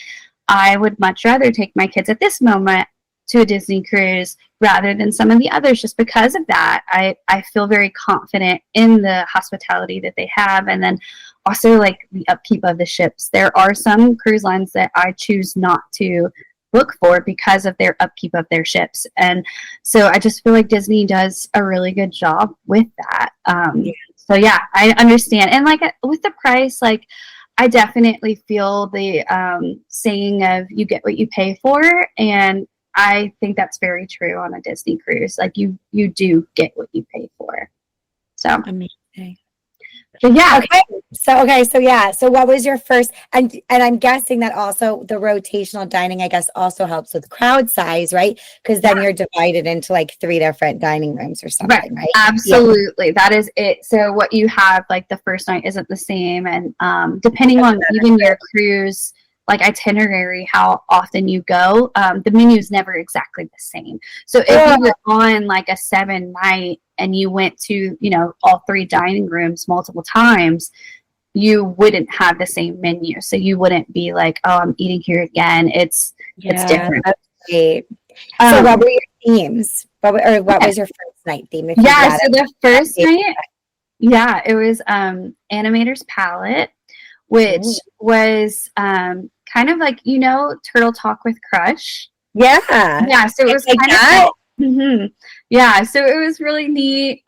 I would much rather take my kids at this moment to a Disney cruise rather than some of the others, just because of that. I feel very confident in the hospitality that they have, and then also like the upkeep of the ships. There are some cruise lines that I choose not to book for because of their upkeep of their ships, and so I just feel like Disney does a really good job with that. So yeah, I understand, and like with the price, like I definitely feel the saying of "you get what you pay for," and I think that's very true on a Disney cruise. Like you do get what you pay for. So amazing. But yeah. So what was your first? And I'm guessing that also the rotational dining, I guess, also helps with crowd size, right? Because then you're divided into like 3 different dining rooms or something, right? Absolutely, that is it. So what you have like the first night isn't the same, and depending on even your cruise like itinerary, how often you go, the menu is never exactly the same. So if you were on like a 7-night and you went to, all 3 dining rooms multiple times, you wouldn't have the same menu. So you wouldn't be like, "Oh, I'm eating here again." It's different. That's great. So what were your themes? What was your first night theme? So the first night, it was Animator's Palette, which was kind of like, Turtle Talk with Crush. Yeah. So it was like kind that. of Yeah, so it was really neat.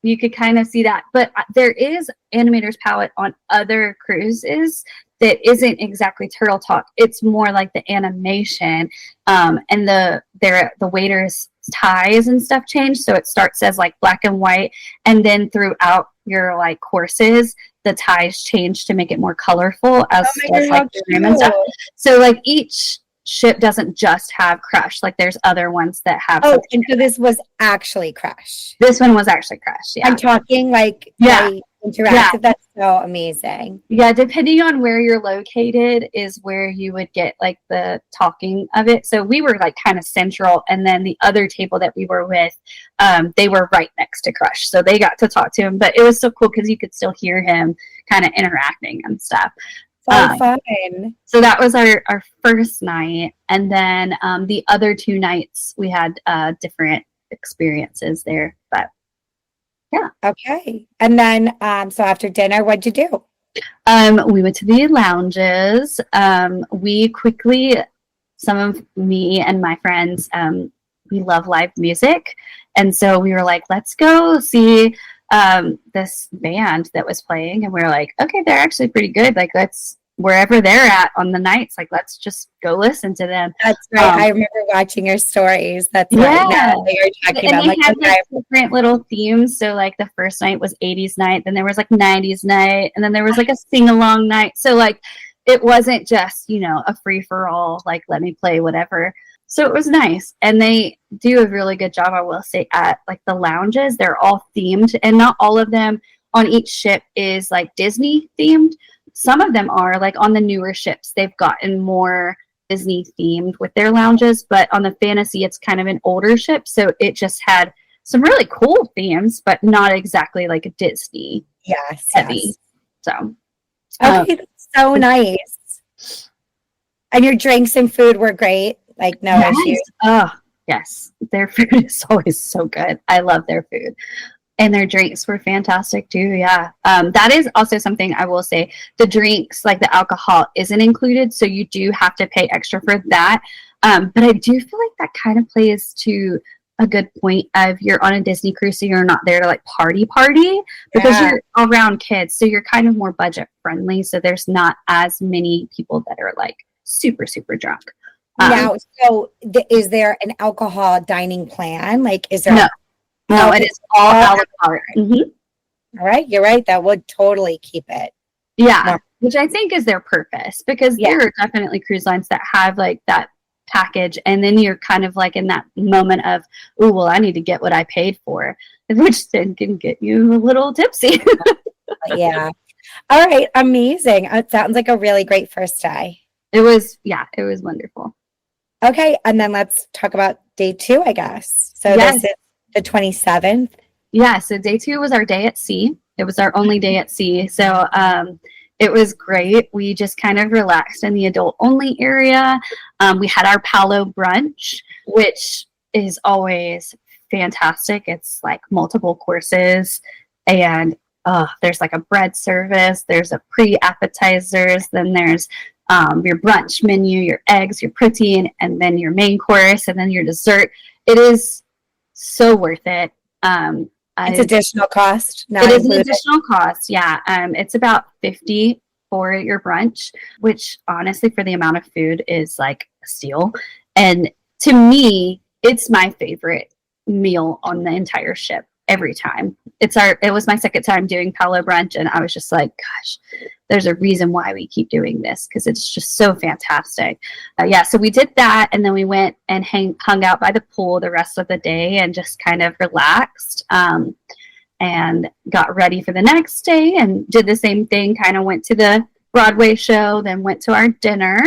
You could kind of see that, but there is Animator's Palette on other cruises that isn't exactly Turtle Talk. It's more like the animation, and the waiters' ties and stuff change. So it starts as like black and white, and then throughout your like courses, the ties change to make it more colorful as like the room and stuff. So like each ship doesn't just have Crush. Like there's other ones that have. Oh, and so this was actually Crush. This one was actually Crush. Yeah, I'm talking like interactive. Yeah. That's so amazing. Yeah, depending on where you're located is where you would get like the talking of it. So we were like kind of central, and then the other table that we were with, they were right next to Crush, so they got to talk to him. But it was so cool because you could still hear him kind of interacting and stuff. So fun. So that was our first night, and then the other 2 nights we had different experiences there. But yeah. Okay. And then so after dinner, what'd you do? We went to the lounges. We quickly some of me and my friends, we love live music. And so we were like, let's go see this band that was playing. And we were like, okay, they're actually pretty good. Like, let's, wherever they're at on the nights, like, let's just go listen to them. That's right. I remember watching your stories. That's yeah. right. Now that you're talking and about. they Like, had okay. like different little themes. So like the first night was 80s night, then there was like 90s night, and then there was like a sing-along night. So like it wasn't just, you know, a free-for-all, like let me play whatever. So it was nice. And they do a really good job, I will say, at like the lounges. They're all themed, and not all of them on each ship is like Disney themed. Some of them are, like on the newer ships, they've gotten more Disney themed with their lounges, but on the Fantasy, it's kind of an older ship, so it just had some really cool themes, but not exactly like a Disney heavy. Yes. So, Okay, that's so nice. And your drinks and food were great. Like, no issues. Oh, yes. Their food is always so good. I love their food. And their drinks were fantastic too. Yeah. That is also something I will say. The drinks, like the alcohol, isn't included. So you do have to pay extra for that. But I do feel like that kind of plays to a good point of you're on a Disney cruise, so you're not there to like party because you're around kids. So you're kind of more budget friendly. So there's not as many people that are like super, super drunk. Now, so is there an alcohol dining plan? Like, is there? No, it is all a la carte. All right, you're right. That would totally keep it. Yeah, which I think is their purpose, because there are definitely cruise lines that have like that package, and then you're kind of like in that moment of, oh, well, I need to get what I paid for, which then can get you a little tipsy. Yeah. All right, amazing. It sounds like a really great first day. It was wonderful. Okay, and then let's talk about day 2, I guess. So this is the 27th. Yeah, so day 2 was our day at sea. It was our only day at sea. So it was great. We just kind of relaxed in the adult only area. We had our Palo brunch, which is always fantastic. It's like multiple courses, and there's like a bread service, there's a pre-appetizers, then there's your brunch menu, your eggs, your protein, and then your main course, and then your dessert. It is so worth it. It's additional cost. It is an additional cost. Yeah. It's about $50 for your brunch, which honestly, for the amount of food, is like a steal. And to me, it's my favorite meal on the entire ship every time. It was my second time doing Palo brunch, and I was just like, gosh, there's a reason why we keep doing this, because it's just so fantastic. So we did that, and then we went and hung out by the pool the rest of the day and just kind of relaxed, and got ready for the next day and did the same thing, kind of went to the Broadway show, then went to our dinner.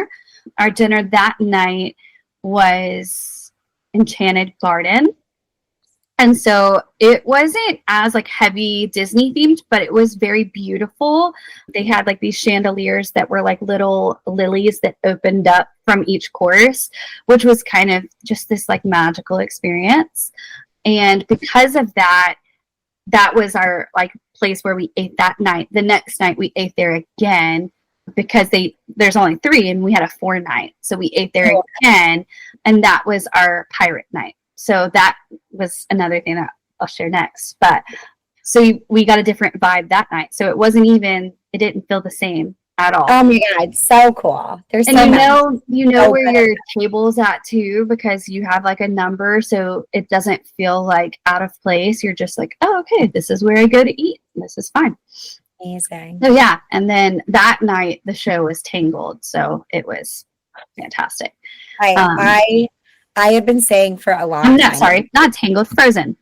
Our dinner that night was Enchanted Garden. And so it wasn't as like heavy Disney themed, but it was very beautiful. They had like these chandeliers that were like little lilies that opened up from each course, which was kind of just this like magical experience. And because of that, that was our like place where we ate that night. The next night we ate there again, because there's only 3 and we had a 4 night. So we ate there again, and that was our pirate night. So that was another thing that I'll share next. But so we got a different vibe that night. So it didn't feel the same at all. Oh my God, so cool. And you know where your table's at too, because you have like a number, so it doesn't feel like out of place. You're just like, oh, okay, this is where I go to eat. This is fine. Amazing. So yeah, and then that night the show was Tangled, so it was fantastic. I have been saying for a long time. Not Tangled, Frozen.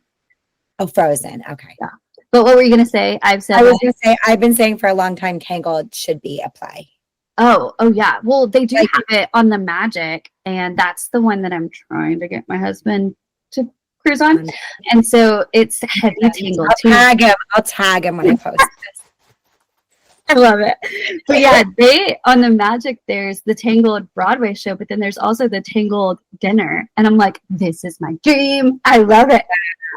Oh, Frozen. Okay. Yeah. But what were you going to say? I've been saying for a long time, Tangled should be a play. Oh, yeah. Well, they do have it on the Magic, and that's the one that I'm trying to get my husband to cruise on. And so it's heavy Tangled too. I'll tag him when I post this. I love it. But yeah, on the Magic, there's the Tangled Broadway show, but then there's also the Tangled dinner. And I'm like, this is my dream. I love it.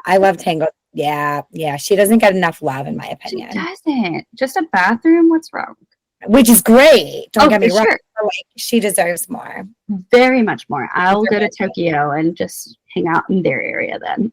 I love Tangled. Yeah. She doesn't get enough love, in my opinion. She doesn't. Just a bathroom? What's wrong? which is great. Don't get me for wrong. sure. But, like, she deserves more. Very much more. I'll go to Tokyo and just hang out in their area then.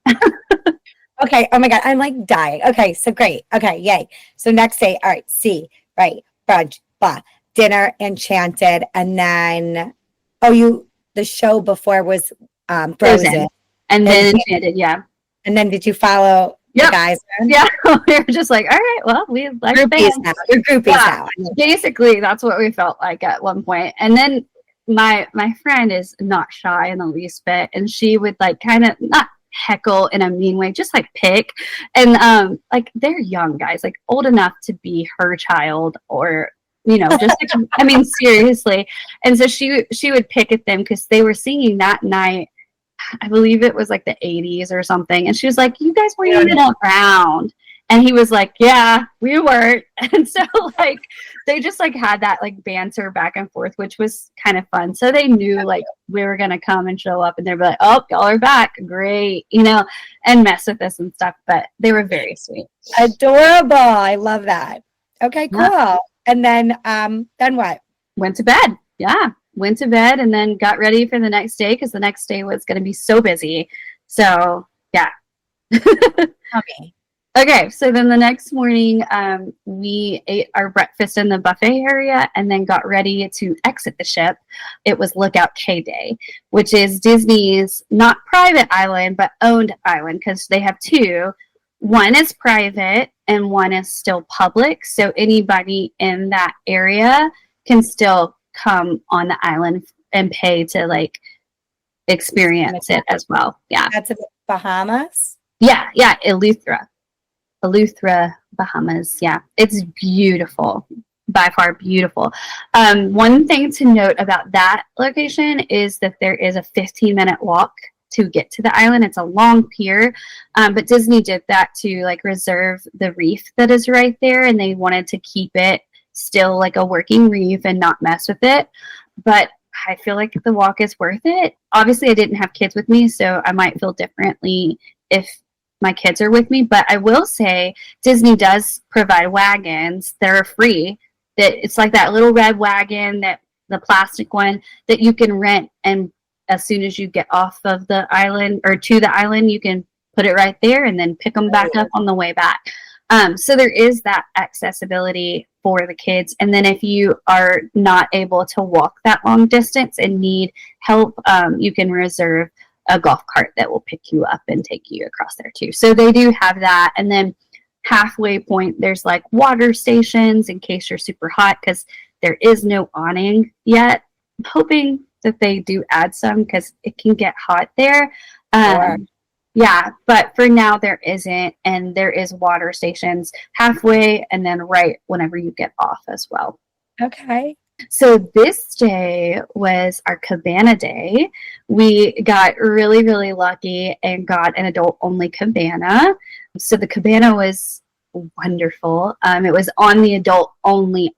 Okay. Oh my God. I'm like dying. Okay. So great. Okay. Yay. So next day. All right. See. Right. Brunch. Blah. Dinner. Enchanted. And then, the show before was Frozen. And then Enchanted. Yeah. And then did you follow the guys? Yeah. We were just like, all right, well, we like Groupies now. You're groupies now. Basically, that's what we felt like at one point. And then my friend is not shy in the least bit. And she would like kind of not heckle in a mean way, just like pick. And like they're young guys, like old enough to be her child or just like, I mean, seriously. And so she would pick at them because they were singing that night. I believe it was like the 80s or something. And she was like, you guys weren't even around. And he was like, yeah, we weren't. And so like they just like had that like banter back and forth, which was kind of fun. So they knew like we were going to come and show up and they'd be like, oh, y'all are back. Great. And mess with us and stuff. But they were very sweet. Adorable. I love that. Okay, cool. Yeah. And then what? Went to bed. Yeah. Went to bed and then got ready for the next day because the next day was going to be so busy. So, yeah. Okay. So then the next morning, we ate our breakfast in the buffet area and then got ready to exit the ship. It was Lookout Cay Day, which is Disney's not private island, but owned island because they have two. One is private and one is still public. So anybody in that area can still come on the island and pay to like experience it as well. Yeah. That's in the Bahamas? Yeah. Eleuthera, Bahamas. Yeah. It's beautiful. By far beautiful. One thing to note about that location is that there is a 15-minute walk to get to the island. It's a long pier, but Disney did that to like reserve the reef that is right there, and they wanted to keep it still like a working reef and not mess with it. But I feel like the walk is worth it. Obviously, I didn't have kids with me, so I might feel differently if my kids are with me. But I will say Disney does provide wagons that are free. That it's like that little red wagon, that the plastic one that you can rent, and as soon as you get off of the island or to the island, you can put it right there and then pick them back up on the way back. So there is that accessibility for the kids. And then if you are not able to walk that long distance and need help, you can reserve a golf cart that will pick you up and take you across there too. So they do have that. And then halfway point, there's like water stations in case you're super hot because there is no awning yet. I'm hoping that they do add some because it can get hot there. Sure. Yeah, but for now there isn't, and there is water stations halfway and then right whenever you get off as well. Okay. So this day was our cabana day. We got really, really lucky and got an adult-only cabana. So the cabana was wonderful. It was on the adult-only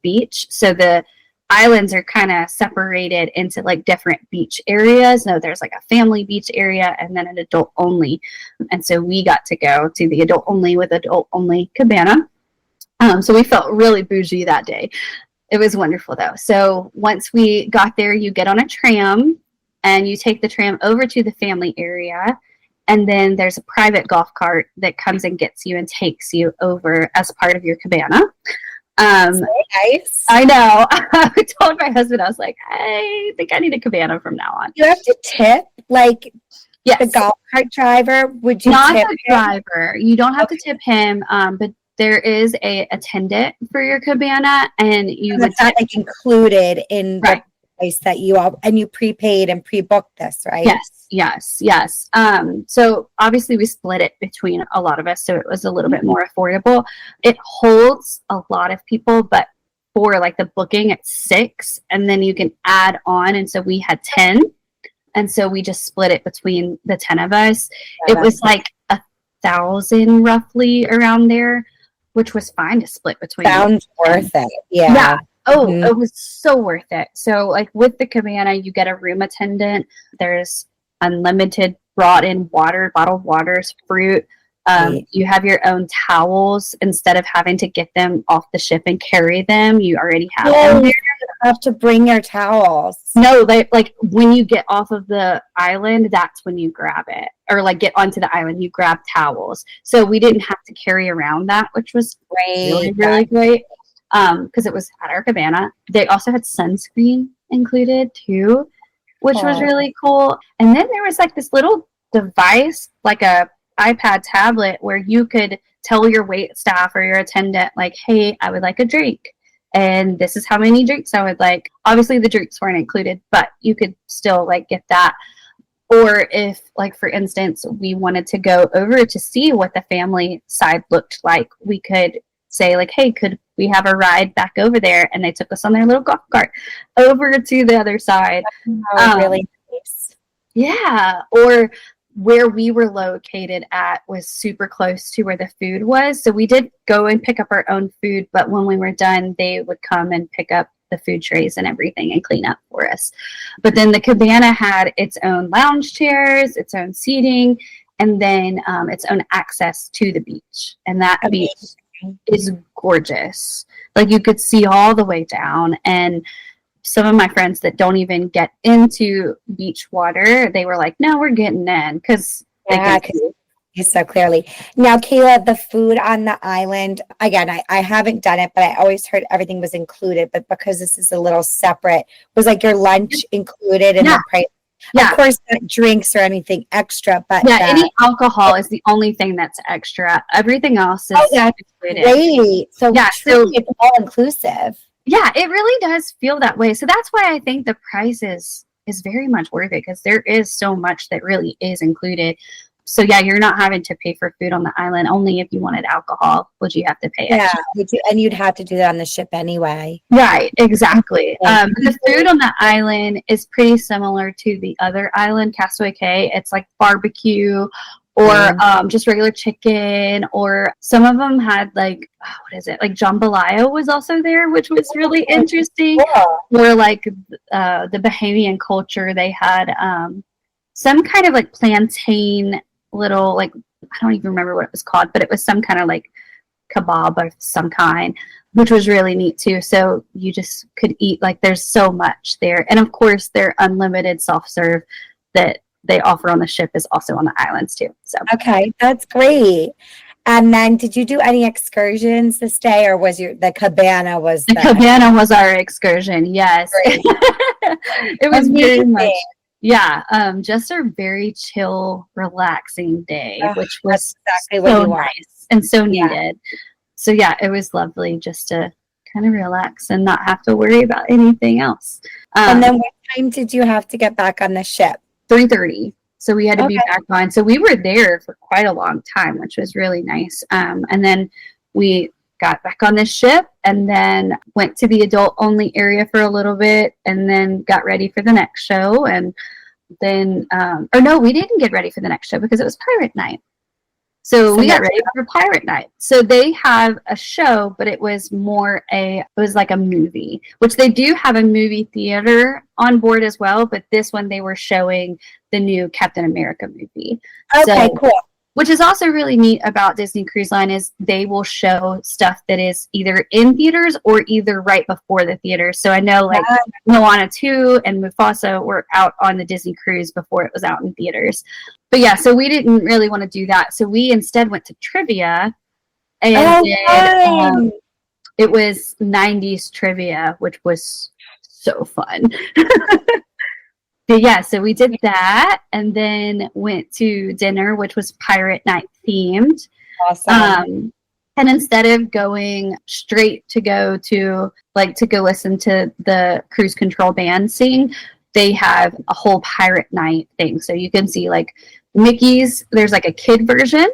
beach. So the islands are kind of separated into like different beach areas. So there's like a family beach area and then an adult only. And so we got to go to the adult only with adult only cabana. So we felt really bougie that day. It was wonderful though. So once we got there, you get on a tram and you take the tram over to the family area. And then there's a private golf cart that comes and gets you and takes you over as part of your cabana. So nice. I know. I told my husband, I was like, I think I need a cabana from now on. You have to tip, like, yes. The golf cart driver. Would you not tip the driver? You don't have to tip him, but there is a attendant for your cabana, and you would not like included in the price that you all, and you prepaid and pre-booked this, right? Yes. So obviously we split it between a lot of us, so it was a little bit more affordable. It holds a lot of people, but for like the booking, it's 6, and then you can add on. And so we had 10, and so we just split it between the 10 of us. It was like 1,000 roughly around there, which was fine to split between. Sounds worth it. Yeah. Oh, It was so worth it. So like with the cabana, you get a room attendant. There's unlimited brought in water, bottled waters, fruit. You have your own towels instead of having to get them off the ship and carry them. You already have them there. You have to bring your towels. No, they like when you get off of the island, that's when you grab it, or like get onto the island, you grab towels. So we didn't have to carry around that, which was really great. Because it was at our cabana. They also had sunscreen included too, which was really cool. And then there was like this little device, like a iPad tablet, where you could tell your wait staff or your attendant, like, hey, I would like a drink. And this is how many drinks I would like. Obviously, the drinks weren't included, but you could still like get that. Or if, like, for instance, we wanted to go over to see what the family side looked like, we could say, like, hey, could we have a ride back over there? And they took us on their little golf cart over to the other side. Really nice. Yeah. Or where we were located at was super close to where the food was. So we did go and pick up our own food, but when we were done, they would come and pick up the food trays and everything and clean up for us. But then the cabana had its own lounge chairs, its own seating, and then its own access to the beach. And that beach is gorgeous. Like, you could see all the way down. And some of my friends that don't even get into beach water, they were like, no, we're getting in, because they can see so clearly. Now, Kayla, the food on the island, again, I haven't done it, but I always heard everything was included. But because this is a little separate, was like your lunch included in the price? Yeah. Of course, not drinks or anything extra, but any alcohol is the only thing that's extra. Everything else is included. Great. So so it's all inclusive. Yeah, it really does feel that way. So that's why I think the price is very much worth it, because there is so much that really is included. So yeah, you're not having to pay for food on the island. Only if you wanted alcohol would you have to pay extra. And you'd have to do that on the ship anyway. Right, exactly. The food on the island is pretty similar to the other island, Castaway Cay. It's like barbecue or just regular chicken, or some of them had like, like jambalaya was also there, which was really interesting. Or like the Bahamian culture, they had some kind of like plantain little, like, I don't even remember what it was called, but it was some kind of like kebab of some kind, which was really neat too. So you just could eat, like, there's so much there. And of course, their unlimited self-serve that they offer on the ship is also on the islands too. So okay, that's great. And then, did you do any excursions this day, or was the cabana was the cabana was our excursion? Yes, it was very much. Yeah, just a very chill, relaxing day, which was exactly so nice and so needed. So yeah, it was lovely just to kind of relax and not have to worry about anything else. And then, what time did you have to get back on the ship? 3:30. So we had to be back on. So we were there for quite a long time, which was really nice. And then we got back on the ship and then went to the adult only area for a little bit and then got ready for the next show. And then, or no, we didn't get ready for the next show because it was pirate night. So we got ready for pirate night. So they have a show, but it was like a movie, which they do have a movie theater on board as well. But this one, they were showing the new Captain America movie. Okay, cool. Which is also really neat about Disney Cruise Line is they will show stuff that is either in theaters or either right before the theaters. So I know like Moana 2 and Mufasa were out on the Disney Cruise before it was out in theaters. But yeah, so we didn't really want to do that. So we instead went to trivia and it was 90s trivia, which was so fun. But yeah, so we did that and then went to dinner, which was pirate night themed. Awesome. And instead of going straight to go listen to the cruise control band sing, they have a whole pirate night thing. So you can see like Mickey's, there's like a kid version.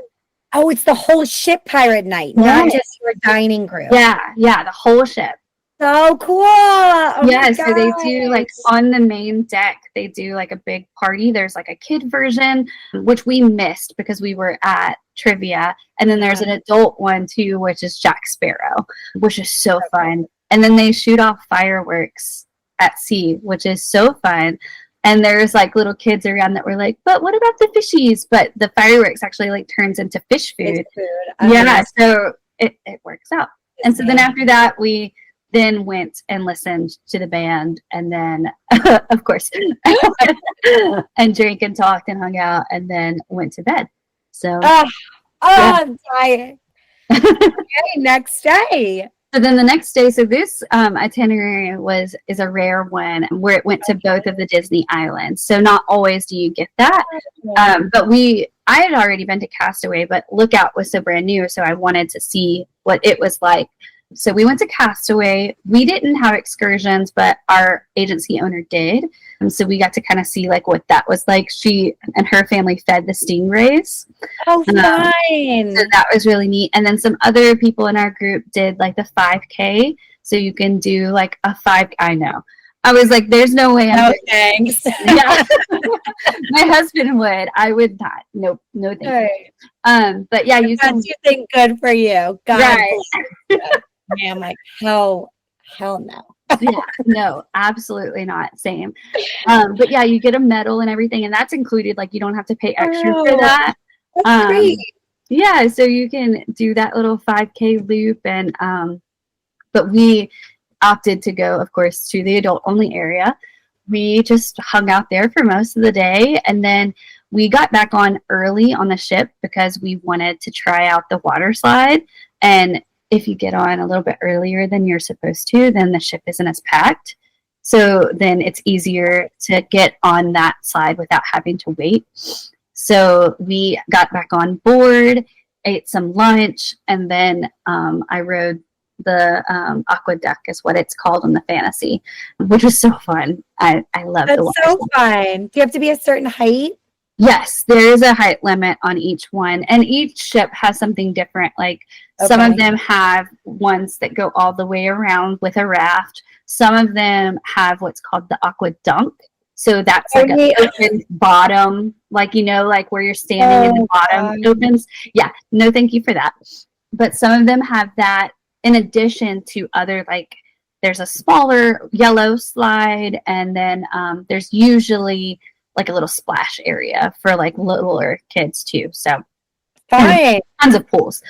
Oh, it's the whole ship pirate night, not just your dining group. Yeah, the whole ship. So cool. Oh yeah, so they do like on the main deck, they do like a big party. There's like a kid version, which we missed because we were at trivia. And then there's an adult one too, which is Jack Sparrow, which is so fun. And then they shoot off fireworks at sea, which is so fun. And there's like little kids around that were like, but what about the fishies? But the fireworks actually like turns into fish food. Yeah, so it works out. And so then after that, we then went and listened to the band, and then of course and drank and talked and hung out, and then went to bed. So I'm tired. Okay, next day. So then the next day, so this itinerary is a rare one where it went to both of the Disney islands. So not always do you get that. But I had already been to Castaway, but Lookout was so brand new, so I wanted to see what it was like. So we went to Castaway. We didn't have excursions, but our agency owner did. So we got to kind of see like what that was like. She and her family fed the stingrays. Oh, fine. So that was really neat. And then some other people in our group did like the 5K. So you can do like a 5. I know. I was like, there's no way. No thanks. Yeah. My husband would. I would not. Nope. No thank you. But yeah, you can. You think good for you. God. Right. I'm like, hell no. Yeah, no, absolutely not. Same. But yeah, you get a medal and everything, and that's included. Like, you don't have to pay extra for that. That's great. Yeah, so you can do that little 5K loop, and but we opted to go, of course, to the adult only area. We just hung out there for most of the day, and then we got back on early on the ship because we wanted to try out the water slide. And if you get on a little bit earlier than you're supposed to, then the ship isn't as packed. So then it's easier to get on that slide without having to wait. So we got back on board, ate some lunch, and then I rode the aqueduct is what it's called on the Fantasy, which was so fun. I love the water. That's so fun. Do you have to be a certain height? Yes, there is a height limit on each one, and each ship has something different. Like some of them have ones that go all the way around with a raft. Some of them have what's called the aquadunk. So that's like an open bottom, like, you know, like where you're standing and the bottom opens. Yeah, no thank you for that. But some of them have that in addition to other, like there's a smaller yellow slide, and then there's usually like a little splash area for like littler kids too. So tons of pools.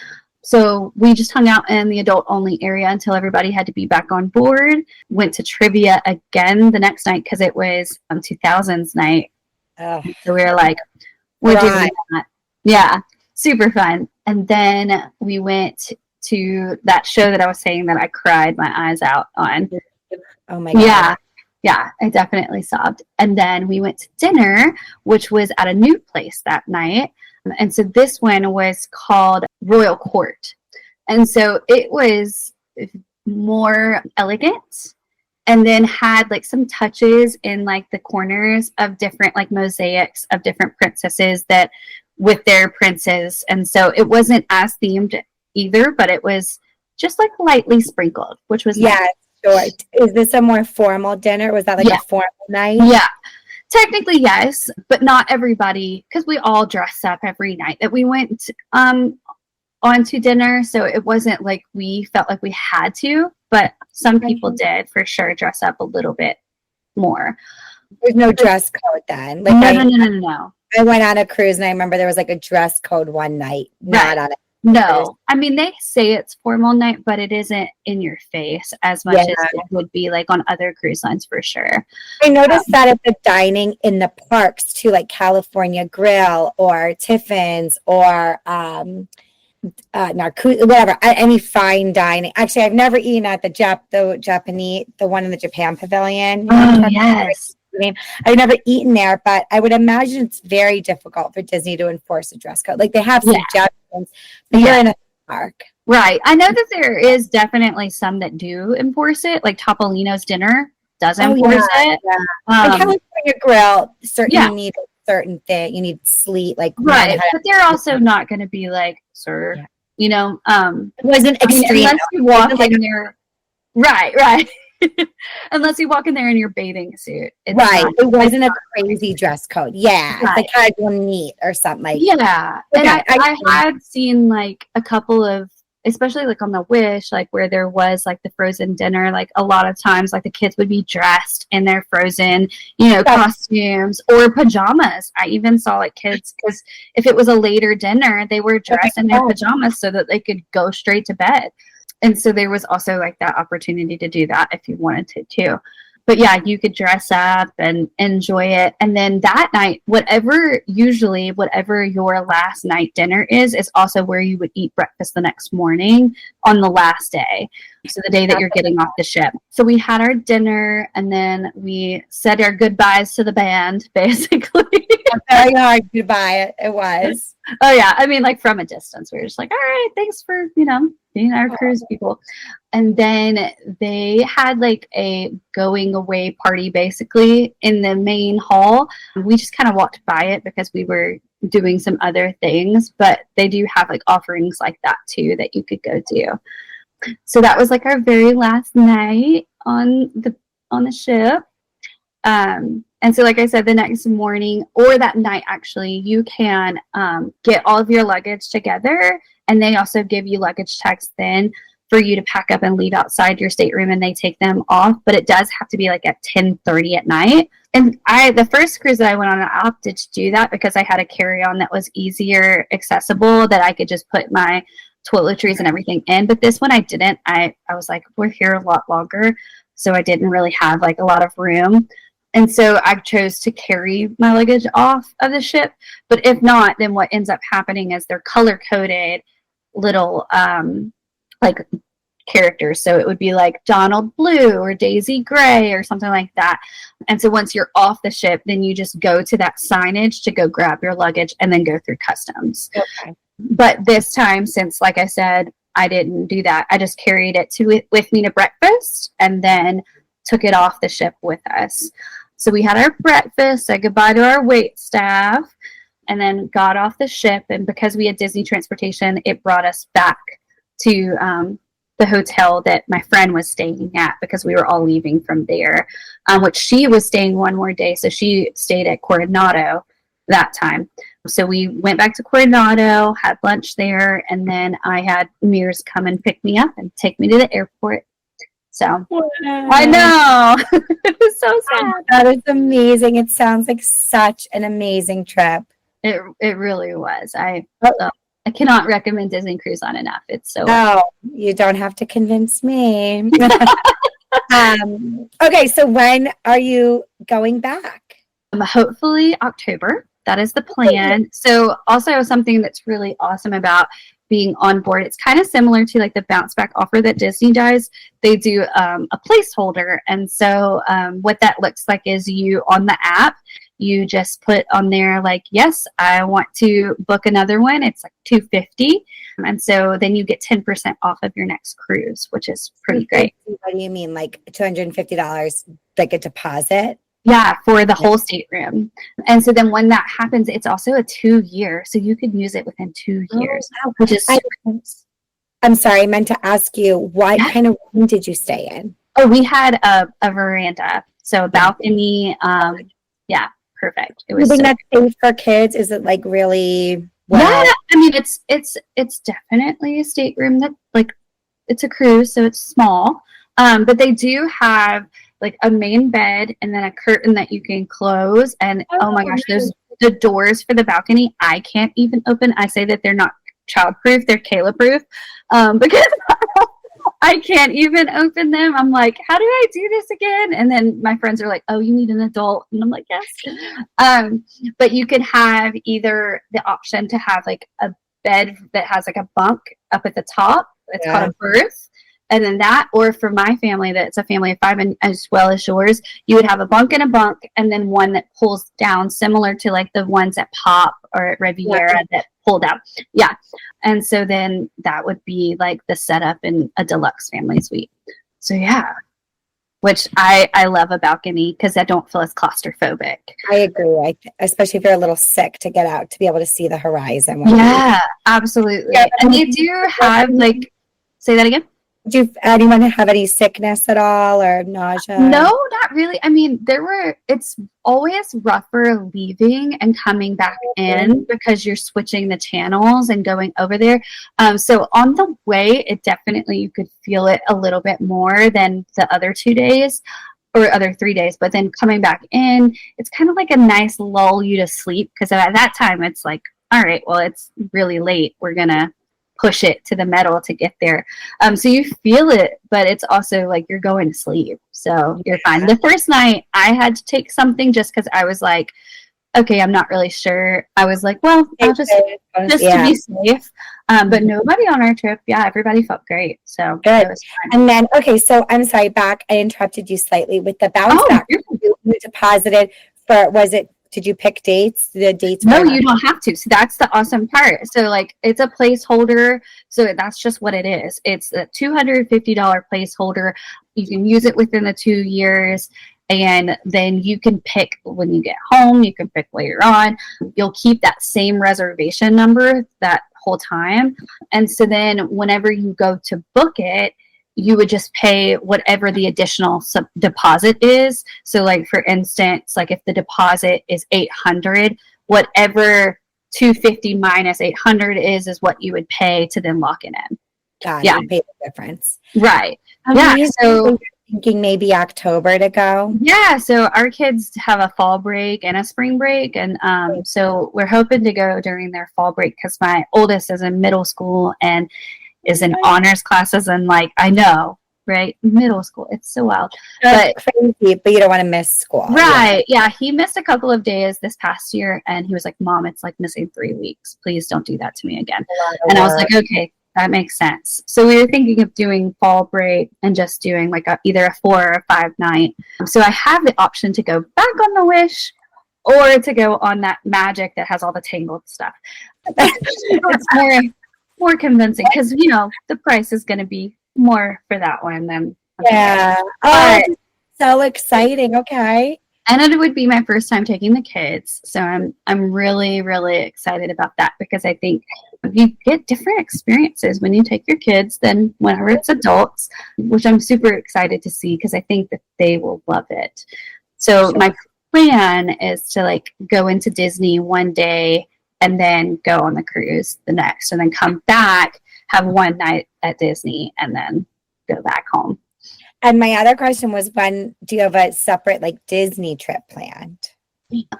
So we just hung out in the adult only area until everybody had to be back on board. Went to trivia again the next night because it was 2000s night. So we were like, we're doing that. Yeah, super fun. And then we went to that show that I was saying that I cried my eyes out on. Oh my God. Yeah. Yeah, I definitely sobbed. And then we went to dinner, which was at a new place that night. And so this one was called Royal Court. And so it was more elegant, and then had like some touches in like the corners of different like mosaics of different princesses that with their princes. And so it wasn't as themed either, but it was just like lightly sprinkled, which was nice. Sure. Is this a more formal dinner? Was that like a formal night? Yeah. Technically, yes, but not everybody, because we all dress up every night that we went on to dinner. So it wasn't like we felt like we had to, but some people did for sure dress up a little bit more. There's no dress code then. Like No. I went on a cruise and I remember there was like a dress code one night, not on it. No, I mean, they say it's formal night, but it isn't in your face as much as it would be like on other cruise lines for sure. I noticed that at the dining in the parks too, like California Grill or Tiffin's or whatever, any fine dining. Actually, I've never eaten at the Japanese, the one in the Japan Pavilion. Oh, yes. I've never eaten there, but I would imagine it's very difficult for Disney to enforce a dress code. Like they have suggestions, but you're in a park. Right. I know that there is definitely some that do enforce it, like Topolino's Dinner does enforce it. Yeah. And California Grill, you need a certain thing. You need sleet, like right. But they're also not going to be like, sir, you know, it wasn't extreme. Unless you walk in there. Right. Unless you walk in there in your bathing suit. It wasn't a crazy dress code. Yeah. It's like casual neat or something like that. Yeah. And I had seen like a couple of especially like on the Wish, like where there was like the frozen dinner, like a lot of times like the kids would be dressed in their frozen, costumes or pajamas. I even saw like kids, because if it was a later dinner, they were dressed in their pajamas so that they could go straight to bed. And so there was also like that opportunity to do that if you wanted to too. But yeah, you could dress up and enjoy it. And then that night, whatever your last night dinner is also where you would eat breakfast the next morning on the last day. So the day that you're getting off the ship. So we had our dinner and then we said our goodbyes to the band, basically. A very hard goodbye. It was. Oh yeah. I mean, like from a distance, we were just like, all right, thanks for, being our cruise people. And then they had like a going away party basically in the main hall. We just kind of walked by it because we were doing some other things, but they do have like offerings like that too that you could go do. So that was like our very last night on the ship. And so like I said, the next morning or that night, actually, you can get all of your luggage together, and they also give you luggage tags then for you to pack up and leave outside your stateroom, and they take them off. But it does have to be like at 10:30 at night. And the first cruise that I went on, I opted to do that because I had a carry-on that was easier accessible, that I could just put my toiletries and everything in. But this one I didn't. I was like, we're here a lot longer, so I didn't really have like a lot of room. And so I chose to carry my luggage off of the ship. But if not, then what ends up happening is they're color-coded little like characters. So it would be like Donald Blue or Daisy Gray or something like that. And so once you're off the ship, then you just go to that signage to go grab your luggage and then go through customs. Okay. But this time, since, like I said, I didn't do that, I just carried it with me to breakfast and then took it off the ship with us. So we had our breakfast, said goodbye to our wait staff, and then got off the ship. And because we had Disney transportation, it brought us back to the hotel that my friend was staying at, because we were all leaving from there, which she was staying one more day. So she stayed at Coronado that time. So we went back to Coronado, had lunch there, and then I had Mears come and pick me up and take me to the airport. So I know. It was so sad. That is amazing. It sounds like such an amazing trip. It really was. I cannot recommend Disney Cruise on enough. It's so No, you don't have to convince me. Okay, so when are you going back? Hopefully October. That is the plan. So also something that's really awesome about being on board, it's kind of similar to like the bounce back offer that Disney does. They do a placeholder. And so what that looks like is you on the app, you just put on there like, yes, I want to book another one. It's like $250. And so then you get 10% off of your next cruise, which is pretty great. What do you mean? Like $250, like a deposit? Yeah, for the whole stateroom. And so then when that happens, it's also a 2-year. So you could use it within 2 years, which is I'm sorry, I meant to ask you, what kind of room did you stay in? Oh, we had a veranda. So balcony. Yeah, perfect. It was you think that's safe for kids? Is it like really Yeah, I mean it's definitely a stateroom that like it's a cruise, so it's small. But they do have like a main bed and then a curtain that you can close. And oh my gosh, the doors for the balcony, I can't even open. I say that they're not child-proof, they're Kayla-proof, because I can't even open them. I'm like, how do I do this again? And then my friends are like, oh, you need an adult. And I'm like, yes. But you could have either the option to have like a bed that has like a bunk up at the top. It's called a berth. And then that, or for my family, that's a family of 5 and as well as yours, you would have a bunk and a bunk, and then one that pulls down, similar to like the ones at Pop or at Riviera that pull down. Yeah. And so then that would be like the setup in a deluxe family suite. So yeah, which I love a balcony because I don't feel as claustrophobic. I agree. Especially if you're a little sick, to get out, to be able to see the horizon. Yeah, absolutely. Yeah, and they do have like, say that again? Do anyone have any sickness at all or nausea? No, not not really. I mean, it's always rougher leaving and coming back in because you're switching the channels and going over there. So on the way, it definitely, you could feel it a little bit more than the other 2 days or other 3 days. But then coming back in, it's kind of like a nice lull you to sleep, because at that time it's like, all right, well, it's really late. We're going to push it to the metal to get there. So you feel it, but it's also like you're going to sleep. So you're fine. The first night I had to take something just because I was like, okay, I'm not really sure. I was like, well, I'll just to be safe. But nobody on our trip, everybody felt great. So good. It was fun. And then, okay, so I'm sorry, back. I interrupted you slightly with the bounce back. You deposited for, did you pick dates? The dates? No, you don't have to. So that's the awesome part. So like, it's a placeholder. So that's just what it is. It's a $250 placeholder. You can use it within the 2 years. And then you can pick when you get home, you can pick later on. You'll keep that same reservation number that whole time. And so then whenever you go to book it, you would just pay whatever the additional deposit is. So like, for instance, like if the deposit is $800, whatever 250 minus 800 is what you would pay to then lock it in. Got it. Pay the difference. Right. So thinking maybe October to go. Yeah. So our kids have a fall break and a spring break. And so we're hoping to go during their fall break, because my oldest is in middle school and is in honors classes, and like, I know, right? Middle school, it's so wild. But crazy, but you don't want to miss school. Right. Yeah. He missed a couple of days this past year, and he was like, Mom, it's like missing 3 weeks. Please don't do that to me again. And I was like, okay, that makes sense. So we were thinking of doing fall break and just doing like either a 4 or a 5 night. So I have the option to go back on the Wish or to go on that Magic that has all the Tangled stuff. It's more convincing, because the price is going to be more for that one than so exciting. Okay. And it would be my first time taking the kids, so I'm really, really excited about that, because I think you get different experiences when you take your kids than whenever it's adults, which I'm super excited to see, because I think that they will love it. So my plan is to like go into Disney one day and then go on the cruise the next, and then come back, have one night at Disney, and then go back home. And my other question was, when do you have a separate like Disney trip planned?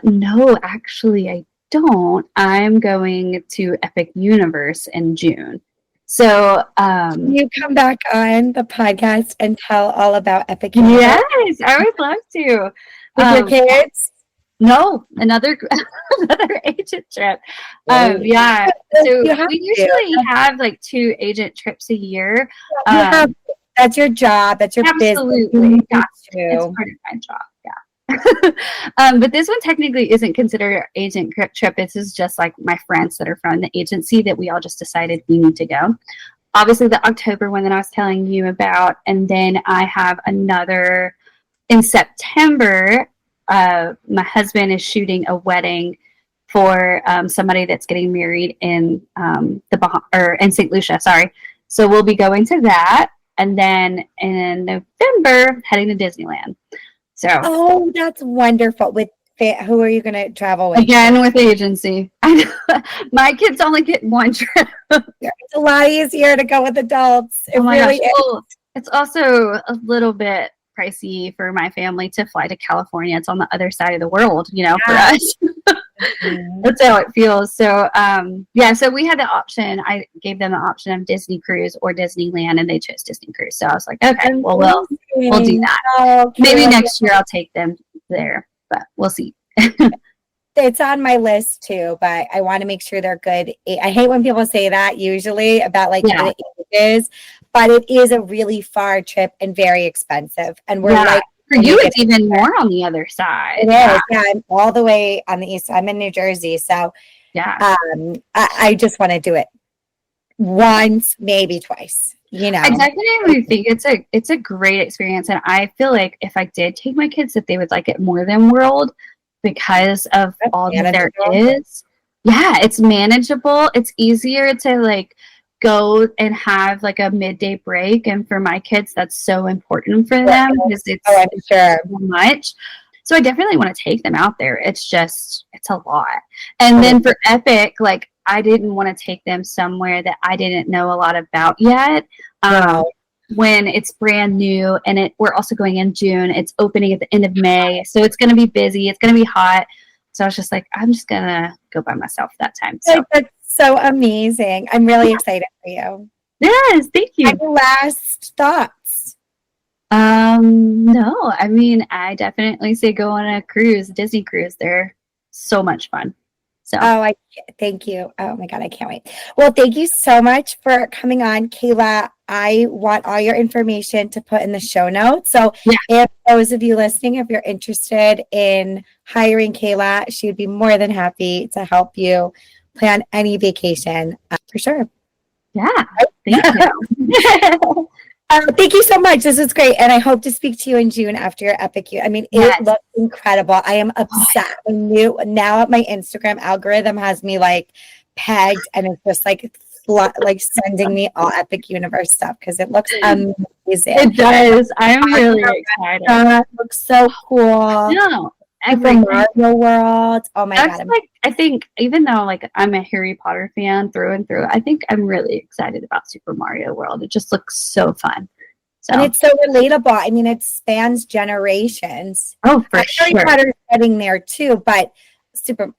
No, actually I don't. I'm going to Epic Universe in June. So you come back on the podcast and tell all about Epic Universe? Yes, I would love to. With your kids? No, another agent trip. So we usually have like 2 agent trips a year. That's your job. That's your absolutely business. It's part of my job. Yeah. But this one technically isn't considered an agent trip. This is just like my friends that are from the agency that we all just decided we need to go. Obviously, the October one that I was telling you about, and then I have another in September. My husband is shooting a wedding for somebody that's getting married in in St. Lucia. Sorry, so we'll be going to that, and then in November heading to Disneyland. So, that's wonderful. With who are you going to travel with? Again, with the agency. I know. My kids only get one trip. It's a lot easier to go with adults. It really is. Well, it's also a little bit pricey for my family to fly to California. It's on the other side of the world, for us. That's how it feels. So, so we had the option. I gave them the option of Disney Cruise or Disneyland, and they chose Disney Cruise. So I was like, okay, well, we'll do that. Okay. Maybe next year I'll take them there, but we'll see. It's on my list too, but I want to make sure they're good. I hate when people say that usually about the ages, but it is a really far trip and very expensive. And we're for you, it's even more on the other side. It is. Yeah, I'm all the way on the east. I'm in New Jersey, so I just want to do it once, maybe twice. I definitely think it's a great experience, and I feel like if I did take my kids, that they would like it more than World, because of all that there is. Yeah, it's manageable. It's easier to go and have like a midday break. And for my kids, that's so important for them because it's I'm sure. so much. So I definitely want to take them out there. It's a lot. And then for Epic, like I didn't want to take them somewhere that I didn't know a lot about yet. When it's brand new, and we're also going in June. It's opening at the end of May. So it's going to be busy. It's going to be hot. So I was just like, I'm just going to go by myself that time. So That's so amazing. I'm really excited for you. yes, thank you. Any last thoughts? No, I mean, I definitely say go on a cruise, Disney cruise. They're so much fun. So Thank you. Oh my God, I can't wait. Well, thank you so much for coming on, Kayla. I want all your information to put in the show notes. So if those of you listening, if you're interested in hiring Kayla, she would be more than happy to help you plan any vacation for sure. Yeah, thank you. Thank you so much. This was great. And I hope to speak to you in June after your Epic. I mean, it looks incredible. I am obsessed. Now my Instagram algorithm has me like pegged, and it's just like sending me all Epic Universe stuff because it looks amazing. It does. I'm really excited. It looks so cool. No, From Mario World. Oh my God. I think even though like I'm a Harry Potter fan through and through, I think I'm really excited about Super Mario World. It just looks so fun. So. And it's so relatable. I mean, it spans generations. Oh, for sure. Harry Potter's getting there too, but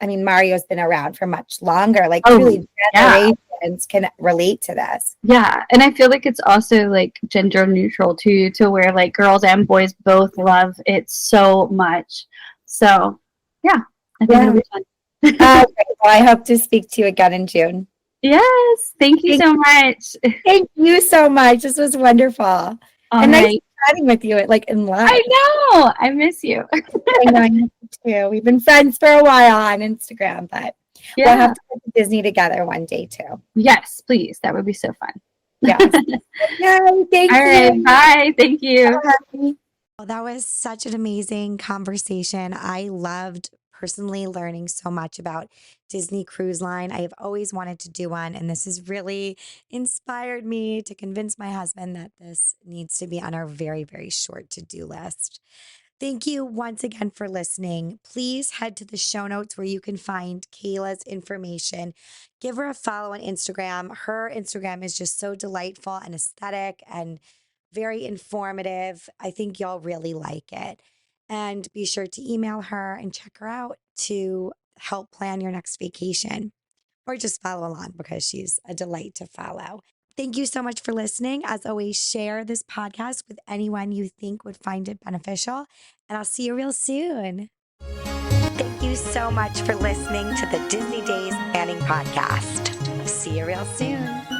Mario's been around for much longer. Like truly generations can relate to this. Yeah. And I feel like it's also like gender neutral too, to where like girls and boys both love it so much. So yeah, I think it'll be fun. Well, I hope to speak to you again in June. Yes. Thank you so much. Thank you so much. This was wonderful. And nice chatting with you in live. I know. I miss you. I know, I miss you too. We've been friends for a while on Instagram, but we'll have to go to Disney together one day too. Yes, please. That would be so fun. Yeah. Thank you. All right. Bye. Thank you. Bye. Well, that was such an amazing conversation. I loved personally learning so much about Disney Cruise Line. I have always wanted to do one, and this has really inspired me to convince my husband that this needs to be on our very, very short to-do list. Thank you once again for listening. Please head to the show notes where you can find Kayla's information. Give her a follow on Instagram. Her Instagram is just so delightful and aesthetic and very informative. I think y'all really like it. And be sure to email her and check her out to help plan your next vacation, or just follow along because she's a delight to follow. Thank you so much for listening. As always, share this podcast with anyone you think would find it beneficial, and I'll see you real soon. Thank you so much for listening to the Disney Days Planning Podcast. See you real soon.